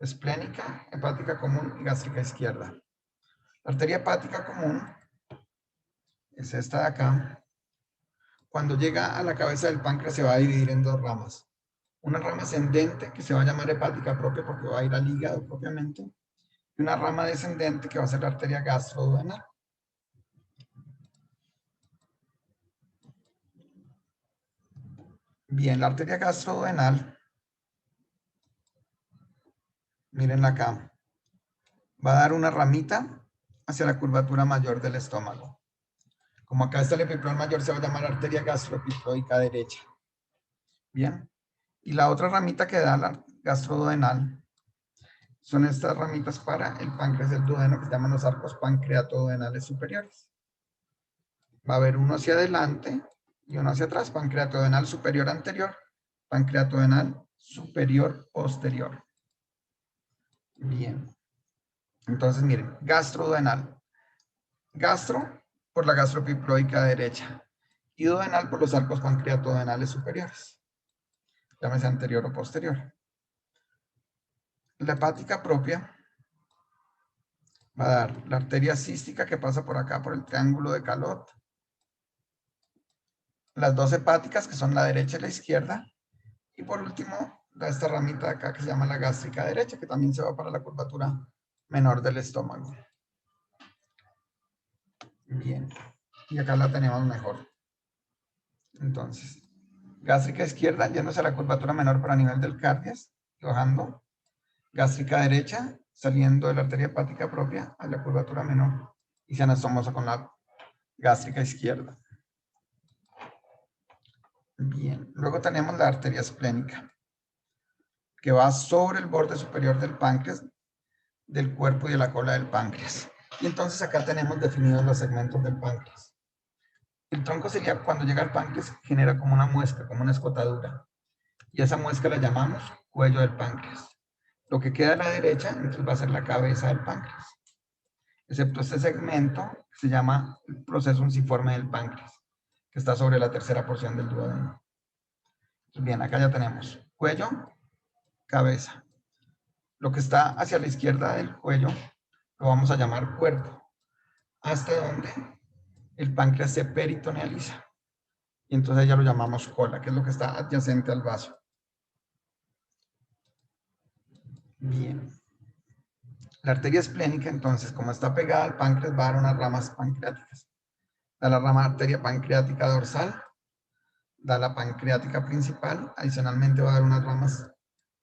esplénica, hepática común y gástrica izquierda. La arteria hepática común es esta de acá. Cuando llega a la cabeza del páncreas se va a dividir en 2 ramas. Una rama ascendente que se va a llamar hepática propia porque va a ir al hígado propiamente, y una rama descendente que va a ser la arteria gastroduodenal. Bien, la arteria gastroduodenal, mírenla acá, va a dar una ramita hacia la curvatura mayor del estómago. Como acá está el epiplón mayor, se va a llamar arteria gastroepiploica derecha. Bien, y la otra ramita que da la gastroduodenal son estas ramitas para el páncreas del duodeno, que se llaman los arcos pancreatoduodenales superiores. Va a haber uno hacia adelante y uno hacia atrás: pancreatoduodenal superior anterior, pancreatoduodenal superior posterior. Bien, entonces miren, gastroduodenal. Gastro por la gastroepiploica derecha y duodenal por los arcos pancreatoduodenales superiores, llámese anterior o posterior. La hepática propia va a dar la arteria cística que pasa por acá, por el triángulo de Calot, las 2 hepáticas que son la derecha y la izquierda, y por último esta ramita de acá que se llama la gástrica derecha, que también se va para la curvatura menor del estómago. Bien, y acá la tenemos mejor. Entonces, gástrica izquierda yéndose a la curvatura menor para nivel del cardias y bajando. Gástrica derecha saliendo de la arteria hepática propia a la curvatura menor y se anastomosa con la gástrica izquierda. Bien, luego tenemos la arteria esplénica, que va sobre el borde superior del páncreas, del cuerpo y de la cola del páncreas. Y entonces acá tenemos definidos los segmentos del páncreas. El tronco celíaco, cuando llega al páncreas, genera como una muesca, como una escotadura. Y esa muesca la llamamos cuello del páncreas. Lo que queda a la derecha, entonces va a ser la cabeza del páncreas, excepto este segmento que se llama el proceso unciforme del páncreas, que está sobre la tercera porción del duodeno. Bien, acá ya tenemos cuello, cabeza. Lo que está hacia la izquierda del cuello lo vamos a llamar cuerpo. hasta donde el páncreas se peritonealiza. Y entonces ya lo llamamos cola, que es lo que está adyacente al vaso. Bien. La arteria esplénica, entonces, como está pegada al páncreas, va a dar unas ramas pancreáticas. Da la rama arteria pancreática dorsal, da la pancreática principal, adicionalmente va a dar unas ramas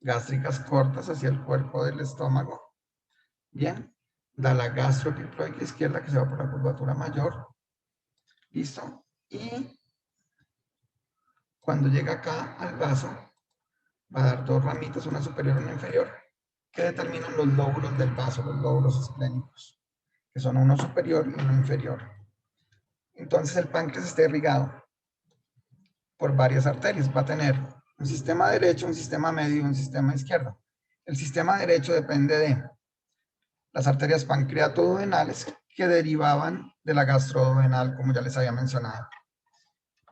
gástricas cortas hacia el cuerpo del estómago. Bien, da la gastropiploica izquierda que se va por la curvatura mayor. Listo. Y cuando llega acá al vaso, va a dar dos ramitas, una superior y una inferior, que determinan los lóbulos del vaso, los lóbulos esplénicos, que son uno superior y uno inferior. Entonces el páncreas está irrigado por varias arterias. Va a tener un sistema derecho, un sistema medio y un sistema izquierdo. El sistema derecho depende de las arterias pancreatoduodenales que derivaban de la gastroduodenal, como ya les había mencionado.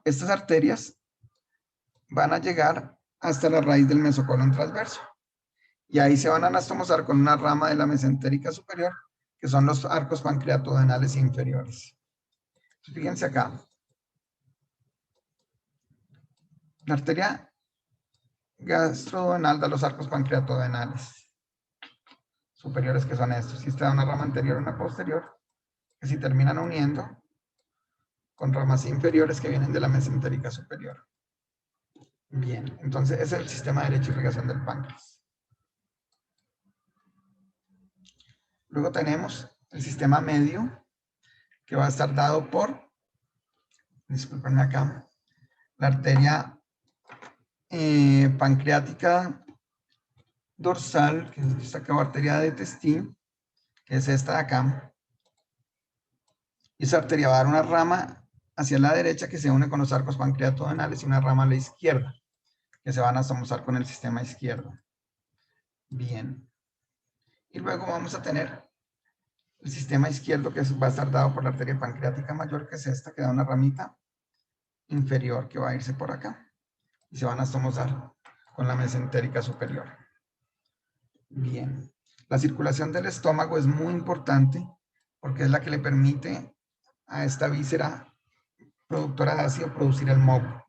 Estas arterias van a llegar hasta la raíz del mesocolon transverso. Y ahí se van a anastomosar con una rama de la mesentérica superior, que son los arcos pancreatoduodenales inferiores. Entonces, fíjense acá. La arteria gastroduodenal da los arcos pancreatoduodenales superiores, que son estos. Y esta da una rama anterior y una posterior, que se terminan uniendo con ramas inferiores que vienen de la mesentérica superior. Bien, entonces ese es el sistema de derecha irrigación del páncreas. Luego tenemos el sistema medio, que va a estar dado por, discúlpenme acá, la arteria pancreática dorsal, que es esta arteria de Testín, que es esta de acá. Y esa arteria va a dar una rama hacia la derecha que se une con los arcos pancreatoduodenales y una rama a la izquierda, que se van a anastomosar con el sistema izquierdo. Bien. Y luego vamos a tener el sistema izquierdo, que va a estar dado por la arteria pancreática mayor, que es esta, que da una ramita inferior que va a irse por acá. Y se van a anastomosar con la mesentérica superior. Bien. La circulación del estómago es muy importante porque es la que le permite a esta víscera productora de ácido producir el moco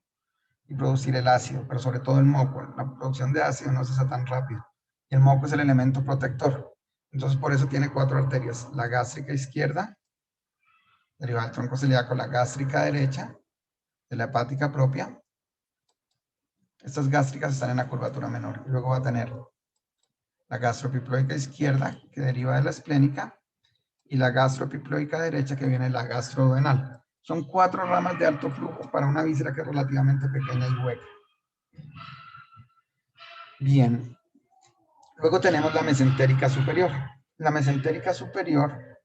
y producir el ácido, pero sobre todo el moco. La producción de ácido no se hace tan rápido. Y el moco es el elemento protector. Entonces, por eso tiene cuatro arterias. La gástrica izquierda, derivada del tronco celíaco, la gástrica derecha, de la hepática propia. Estas gástricas están en la curvatura menor. Y luego va a tener la gastropiploica izquierda, que deriva de la esplénica, y la gastropiploica derecha, que viene de la gastroduodenal. Son cuatro ramas de alto flujo para una víscera que es relativamente pequeña y hueca. Bien. Luego tenemos la mesentérica superior. La mesentérica superior,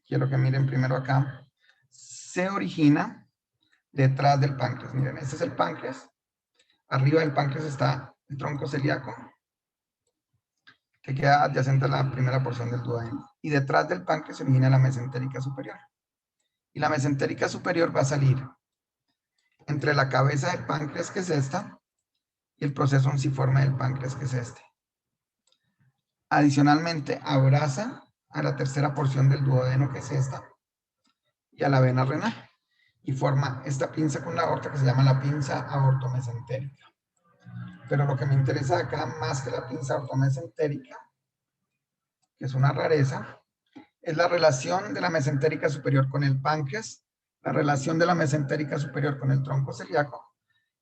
quiero que miren primero acá, se origina detrás del páncreas. Miren, este es el páncreas. Arriba del páncreas está el tronco celíaco, que queda adyacente a la primera porción del duodeno. Y detrás del páncreas se origina la mesentérica superior. Y la mesentérica superior va a salir entre la cabeza del páncreas, que es esta, y el proceso unciforme del páncreas, que es este. Adicionalmente, abraza a la tercera porción del duodeno, que es esta, y a la vena renal. Y forma esta pinza con la aorta, que se llama la pinza aortomesentérica. Pero lo que me interesa acá, más que la pinza aortomesentérica, que es una rareza, es la relación de la mesentérica superior con el páncreas, la relación de la mesentérica superior con el tronco celíaco,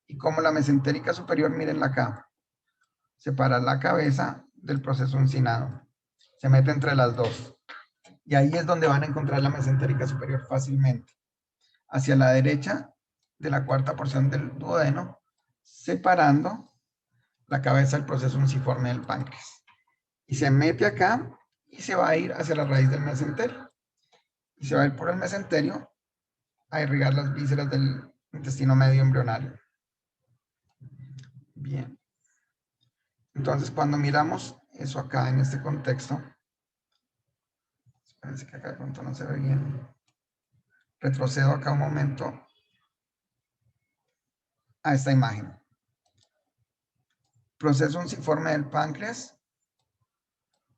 y cómo la mesentérica superior, mírenla acá, separa la cabeza del proceso uncinado, se mete entre las dos. Y ahí es donde van a encontrar la mesentérica superior fácilmente. Hacia la derecha de la cuarta porción del duodeno, separando la cabeza del proceso unciforme del páncreas. Y se mete acá y se va a ir hacia la raíz del mesenterio. Y se va a ir por el mesenterio a irrigar las vísceras del intestino medio embrionario. Bien. Entonces, cuando miramos eso acá en este contexto, espérense que acá de pronto no se ve bien. Retrocedo acá un momento a esta imagen. Proceso unciforme del páncreas,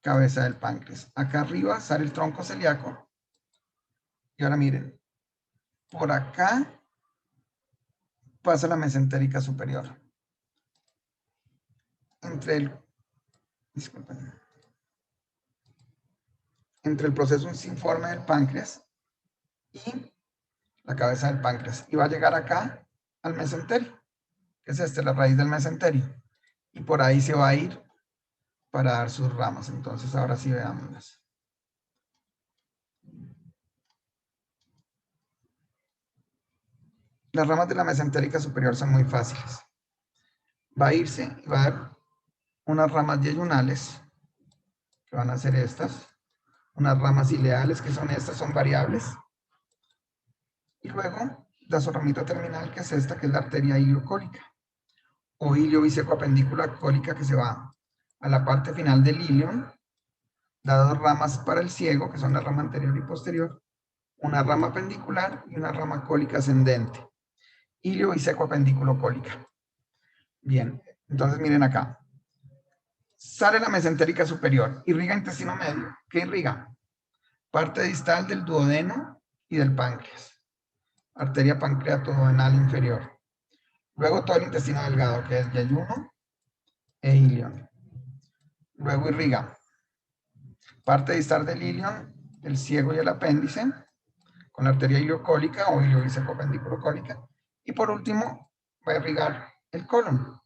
cabeza del páncreas. Acá arriba sale el tronco celíaco Y ahora miren, por acá pasa la mesentérica superior. Disculpen, entre el proceso informe del páncreas y la cabeza del páncreas. Y va a llegar acá al mesenterio, que es la raíz del mesenterio. Y por ahí se va a ir para dar sus ramas. Entonces ahora sí veámoslas. Las ramas de la mesentérica superior son muy fáciles. Va a irse y va a dar unas ramas yeyunales, que van a ser estas, unas ramas ileales, que son estas, son variables, y luego da su ramita terminal, que es esta, que es la arteria iliocólica, o iliobisecoapendícula cólica, que se va a la parte final del ilion, da dos ramas para el ciego, que son la rama anterior y posterior, una rama pendicular y una rama cólica ascendente, iliobisecoapendículo-cólica. Bien, entonces miren acá. Sale la mesentérica superior, irriga intestino medio. ¿Qué irriga? Parte distal del duodeno y del páncreas. Arteria pancreatoduodenal inferior. Luego todo el intestino delgado, que es yeyuno e ilion. Luego irriga parte distal del ilion, el ciego y el apéndice, con la arteria iliocólica o iliobisecoapendículo-cólica. Y por último, va a irrigar el colon.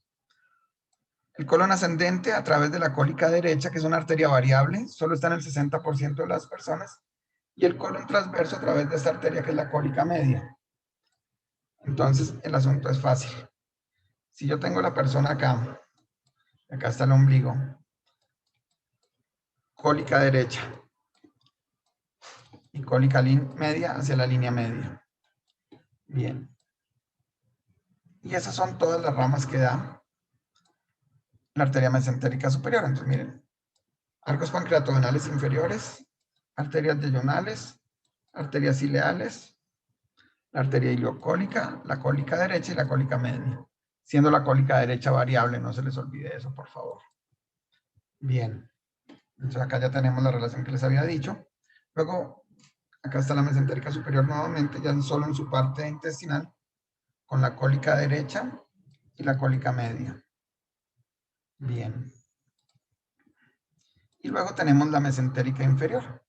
El colon ascendente a través de la cólica derecha, que es una arteria variable, solo está en el 60% de las personas, y el colon transverso a través de esta arteria, que es la cólica media. Entonces, el asunto es fácil. Si yo tengo la persona acá, acá está el ombligo, cólica derecha y cólica media hacia la línea media. Bien. Y esas son todas las ramas que da la arteria mesentérica superior. Entonces, miren, arcos pancreatodenales inferiores, arterias yeyunales, arterias ileales, la arteria iliocólica, la cólica derecha y la cólica media, siendo la cólica derecha variable, no se les olvide eso, por favor. Bien, entonces acá ya tenemos la relación que les había dicho. Luego, acá está la mesentérica superior nuevamente, ya solo en su parte intestinal, con la cólica derecha y la cólica media. Bien. Y luego tenemos la mesentérica inferior.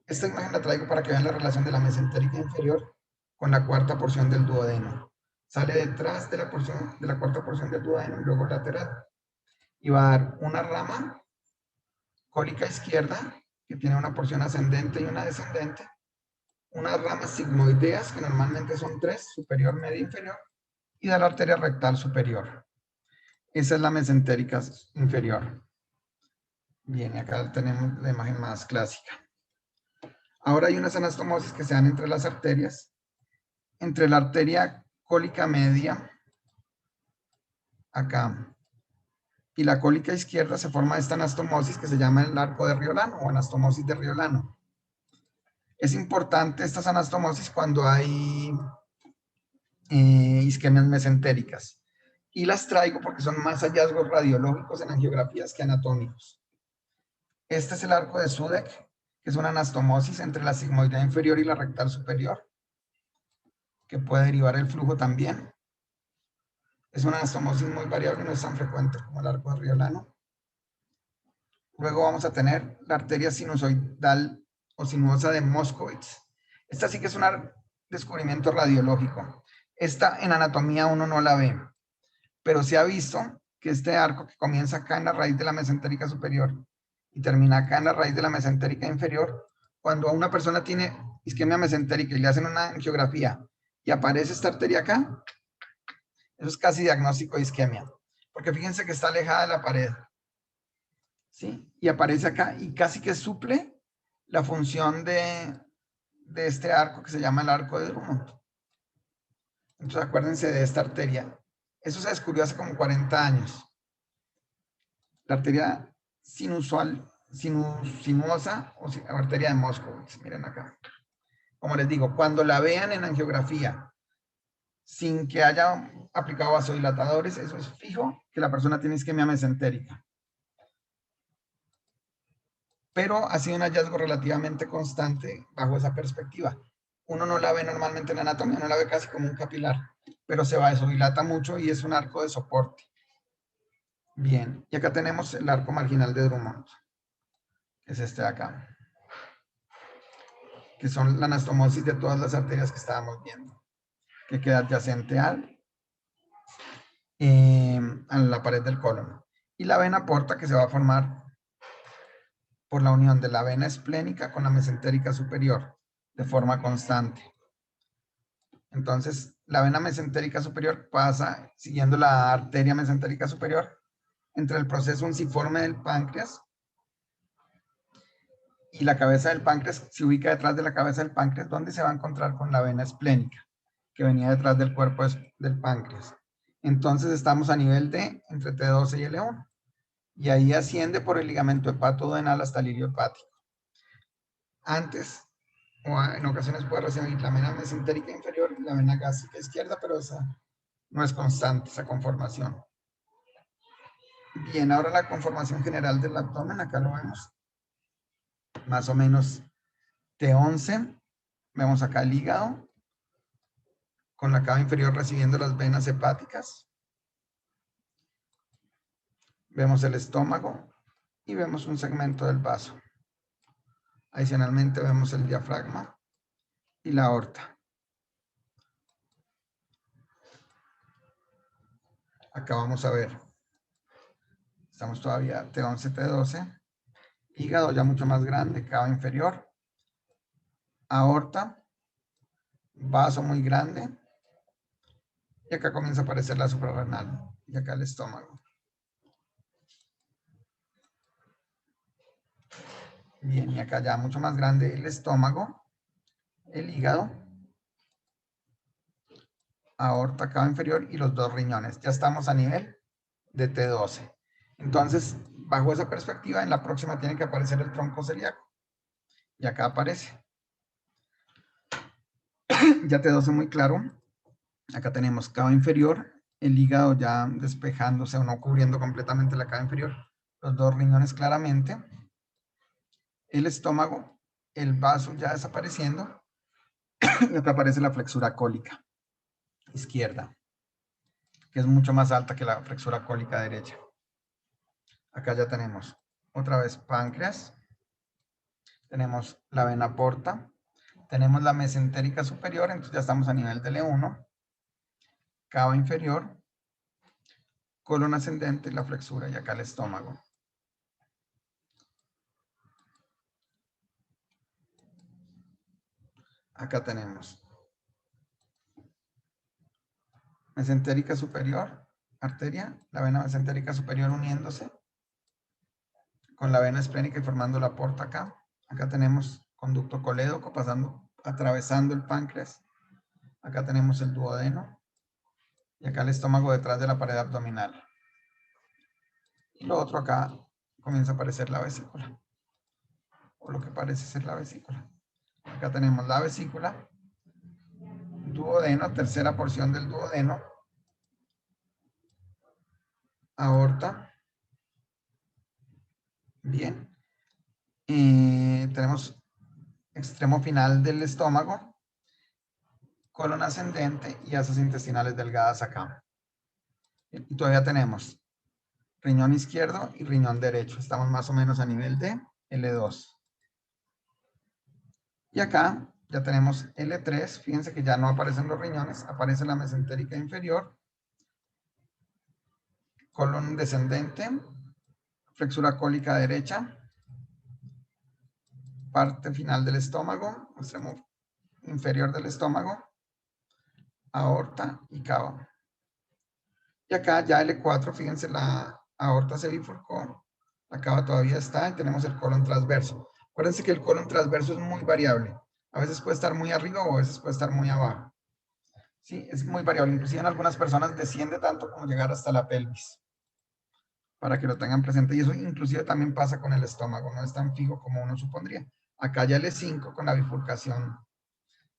Esta imagen la traigo para que vean la relación de la mesentérica inferior con la cuarta porción del duodeno. Sale detrás de la cuarta porción del duodeno y luego lateral. Y va a dar una rama cólica izquierda, que tiene una porción ascendente y una descendente. Unas ramas sigmoideas, que normalmente son tres, superior, media, inferior. Y da la arteria rectal superior. Esa es la mesentérica inferior. Bien, acá tenemos la imagen más clásica. Ahora hay unas anastomosis que se dan entre las arterias. Entre la arteria cólica media, acá, y la cólica izquierda se forma esta anastomosis que se llama el arco de Riolano o anastomosis de Riolano. Es importante estas anastomosis cuando hay isquemias mesentéricas. Y las traigo porque son más hallazgos radiológicos en angiografías que anatómicos. Este es el arco de Sudeck, que es una anastomosis entre la sigmoidea inferior y la rectal superior, que puede derivar el flujo también. Es una anastomosis muy variable, no es tan frecuente como el arco de Riolano. Luego vamos a tener la arteria sinusoidal o sinuosa de Moskowitz. Esta sí que es un descubrimiento radiológico. Esta en anatomía uno no la ve, pero se ha visto que este arco que comienza acá en la raíz de la mesentérica superior y termina acá en la raíz de la mesentérica inferior, cuando una persona tiene isquemia mesentérica y le hacen una angiografía y aparece esta arteria acá, eso es casi diagnóstico de isquemia, porque fíjense que está alejada de la pared, ¿sí? Y aparece acá y casi que suple la función de este arco que se llama el arco de Drummond. Entonces acuérdense de esta arteria. Eso se descubrió hace como 40 años. La arteria sinuosa o arteria de Moskowitz. Miren acá. Como les digo, cuando la vean en angiografía sin que haya aplicado vasodilatadores, eso es fijo que la persona tiene isquemia mesentérica. pero ha sido un hallazgo relativamente constante bajo esa perspectiva. Uno no la ve normalmente en la anatomía, no la ve casi como un capilar, pero se vasodilata mucho y es un arco de soporte. Bien, y acá tenemos el arco marginal de Drummond, que es este de acá, que son la anastomosis de todas las arterias que estábamos viendo, que queda adyacente a la pared del colon. Y la vena porta, que se va a formar por la unión de la vena esplénica con la mesentérica superior, de forma constante. Entonces, la vena mesentérica superior pasa, siguiendo la arteria mesentérica superior, entre el proceso unciforme del páncreas y la cabeza del páncreas, se ubica detrás de la cabeza del páncreas, donde se va a encontrar con la vena esplénica, que venía detrás del cuerpo del páncreas. Entonces, estamos a nivel de entre T12 y L1, y ahí asciende por el ligamento hepatoduodenal hasta el hilio hepático. Antes, o en ocasiones puede recibir la vena mesentérica inferior y la vena gástrica izquierda, pero esa no es constante, esa conformación. Bien, ahora la conformación general del abdomen, acá lo vemos, más o menos T11, vemos acá el hígado, con la cava inferior recibiendo las venas hepáticas, vemos el estómago y vemos un segmento del vaso. Adicionalmente vemos el diafragma y la aorta. Acá vamos a ver, estamos todavía T11, T12, hígado ya mucho más grande, cava inferior, aorta, vaso muy grande, y acá comienza a aparecer la suprarrenal, y acá el estómago. Bien, y acá ya mucho más grande el estómago, el hígado, aorta, cava inferior y los dos riñones. Ya estamos a nivel de T12. Entonces, bajo esa perspectiva, en la próxima tiene que aparecer el tronco celíaco. Y acá aparece. Ya T12 muy claro. Acá tenemos cava inferior, el hígado ya despejándose o no cubriendo completamente la cava inferior. Los dos riñones claramente. El estómago, el vaso ya desapareciendo. Y acá aparece la flexura cólica izquierda, que es mucho más alta que la flexura cólica derecha. Acá ya tenemos otra vez páncreas, tenemos la vena porta, tenemos la mesentérica superior, entonces ya estamos a nivel del E1, cava inferior, colon ascendente, la flexura y acá el estómago. Acá tenemos mesentérica superior, arteria, la vena mesentérica superior uniéndose con la vena esplénica y formando la porta acá. Acá tenemos conducto colédoco pasando, atravesando el páncreas. Acá tenemos el duodeno. Y acá el estómago detrás de la pared abdominal. Y lo otro acá comienza a aparecer la vesícula. O lo que parece ser la vesícula. Acá tenemos la vesícula. Duodeno, tercera porción del duodeno. Aorta. Bien. Tenemos extremo final del estómago. Colon ascendente y asas intestinales delgadas acá. Y todavía tenemos riñón izquierdo y riñón derecho. Estamos más o menos a nivel de L2. Y acá ya tenemos L3. Fíjense que ya no aparecen los riñones, aparece la mesentérica inferior, colon descendente, flexura cólica derecha, parte final del estómago, extremo inferior del estómago, aorta y cava. Y acá ya L4, fíjense, la aorta se bifurcó, la cava todavía está y tenemos el colon transverso. Acuérdense que el colon transverso es muy variable. A veces puede estar muy arriba o a veces puede estar muy abajo. Sí, es muy variable. Inclusive en algunas personas desciende tanto como llegar hasta la pelvis. Para que lo tengan presente. Y eso inclusive también pasa con el estómago. No es tan fijo como uno supondría. Acá ya L5 con la bifurcación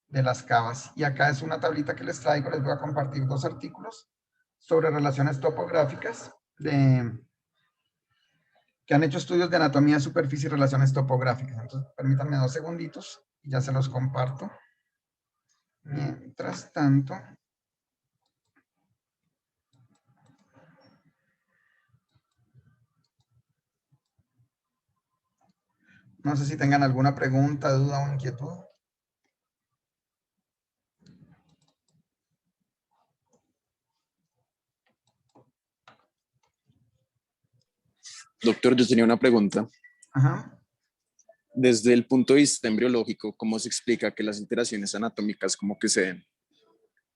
de las cavas. Y acá es una tablita que les traigo. Les voy a compartir dos artículos sobre relaciones topográficas que han hecho estudios de anatomía, superficie y relaciones topográficas. Entonces, permítanme 2 segunditos y ya se los comparto. Mientras tanto, no sé si tengan alguna pregunta, duda o inquietud. Doctor, yo tenía una pregunta. Ajá. Desde el punto de vista embriológico, ¿cómo se explica que las alteraciones anatómicas como que se den?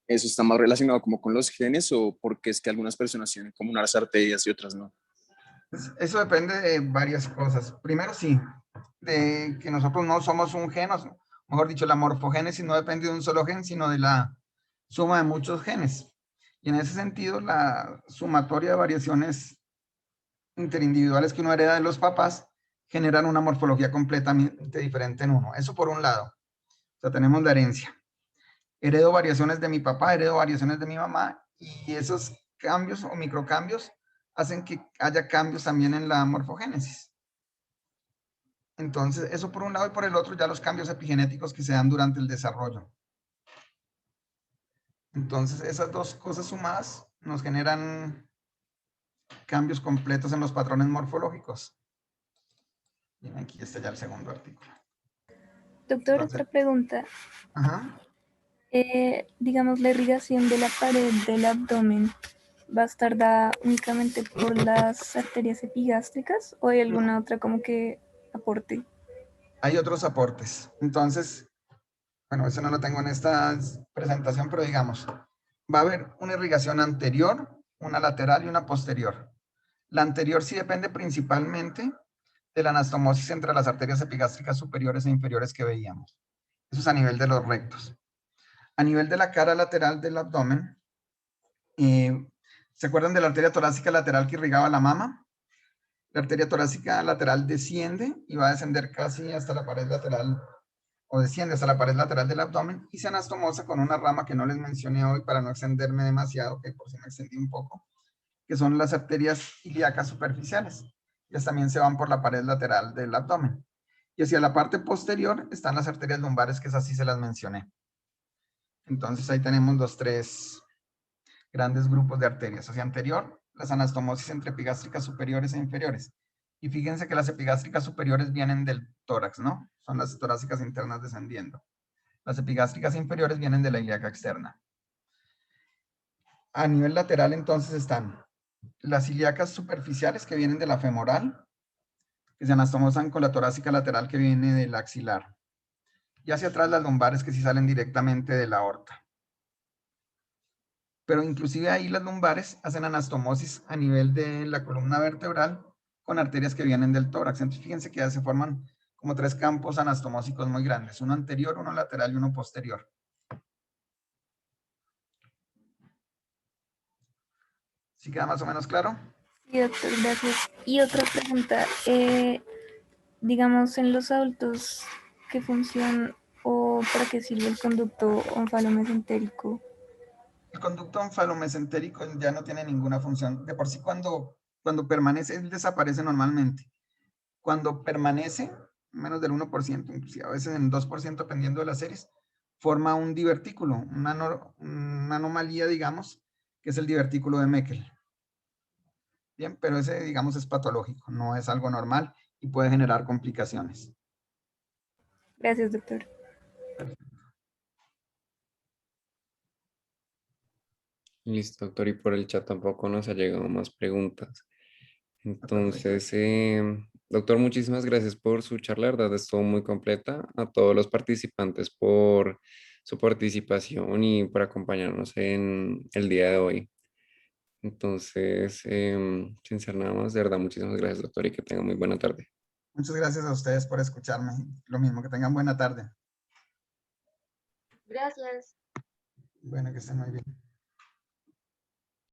¿Eso está más relacionado como con los genes o porque es que algunas personas tienen como unas arterias y otras no? Eso depende de varias cosas. Primero, sí, de que nosotros no somos un gen, o mejor dicho, la morfogénesis no depende de un solo gen, sino de la suma de muchos genes. Y en ese sentido, la sumatoria de variaciones interindividuales que uno hereda de los papás generan una morfología completamente diferente en uno. Eso por un lado. O sea, tenemos la herencia. Heredo variaciones de mi papá, heredo variaciones de mi mamá, y esos cambios o microcambios hacen que haya cambios también en la morfogénesis. Entonces, eso por un lado, y por el otro ya los cambios epigenéticos que se dan durante el desarrollo. Entonces, esas dos cosas sumadas nos generan cambios completos en los patrones morfológicos. Bien, aquí está ya el segundo artículo. Doctor, Entonces, otra pregunta. ajá. Digamos, la irrigación de la pared del abdomen va a estar dada únicamente por las arterias epigástricas o hay alguna otra como que aporte. Hay otros aportes. Entonces, bueno, eso no lo tengo en esta presentación, pero digamos, va a haber una irrigación anterior, una lateral y una posterior. La anterior sí depende principalmente de la anastomosis entre las arterias epigástricas superiores e inferiores que veíamos. Eso es a nivel de los rectos. A nivel de la cara lateral del abdomen, ¿se acuerdan de la arteria torácica lateral que irrigaba la mama? La arteria torácica lateral desciende y va a descender casi hasta la pared lateral, o desciende hasta la pared lateral del abdomen, y se anastomosa con una rama que no les mencioné hoy para no extenderme demasiado, que por si me extendí un poco, que son las arterias ilíacas superficiales. Ellas también se van por la pared lateral del abdomen. Y hacia la parte posterior están las arterias lumbares, que esas sí se las mencioné. Entonces ahí tenemos los tres grandes grupos de arterias. Hacia anterior, las anastomosis entre epigástricas superiores e inferiores. Y fíjense que las epigástricas superiores vienen del tórax, ¿no? Son las torácicas internas descendiendo. Las epigástricas inferiores vienen de la ilíaca externa. A nivel lateral, entonces, están las ilíacas superficiales que vienen de la femoral, que se anastomosan con la torácica lateral que viene del axilar. Y hacia atrás las lumbares que sí salen directamente de la aorta. Pero inclusive ahí las lumbares hacen anastomosis a nivel de la columna vertebral con arterias que vienen del tórax. Entonces fíjense que ya se forman como tres campos anastomósicos muy grandes, uno anterior, uno lateral y uno posterior. ¿Sí queda más o menos claro? Sí, doctor, gracias. Y otra pregunta, digamos, en los adultos, ¿qué función o para qué sirve el conducto onfalomesentérico? El conducto onfalomesentérico ya no tiene ninguna función. De por sí cuando permanece, él desaparece normalmente. Cuando permanece, menos del 1%, inclusive a veces en 2% dependiendo de las series, forma un divertículo, una anomalía, digamos, que es el divertículo de Meckel. Bien, pero ese, digamos, es patológico, no es algo normal y puede generar complicaciones. Gracias, doctor. Listo, doctor, y por el chat tampoco nos ha llegado más preguntas. Perfecto. Entonces, doctor, muchísimas gracias por su charla, la verdad estuvo muy completa. A todos los participantes por su participación y por acompañarnos en el día de hoy. Entonces, sin ser nada más, de verdad, muchísimas gracias, doctor, y que tenga muy buena tarde. Muchas gracias a ustedes por escucharme. Lo mismo, que tengan buena tarde. Gracias. Bueno, que estén muy bien.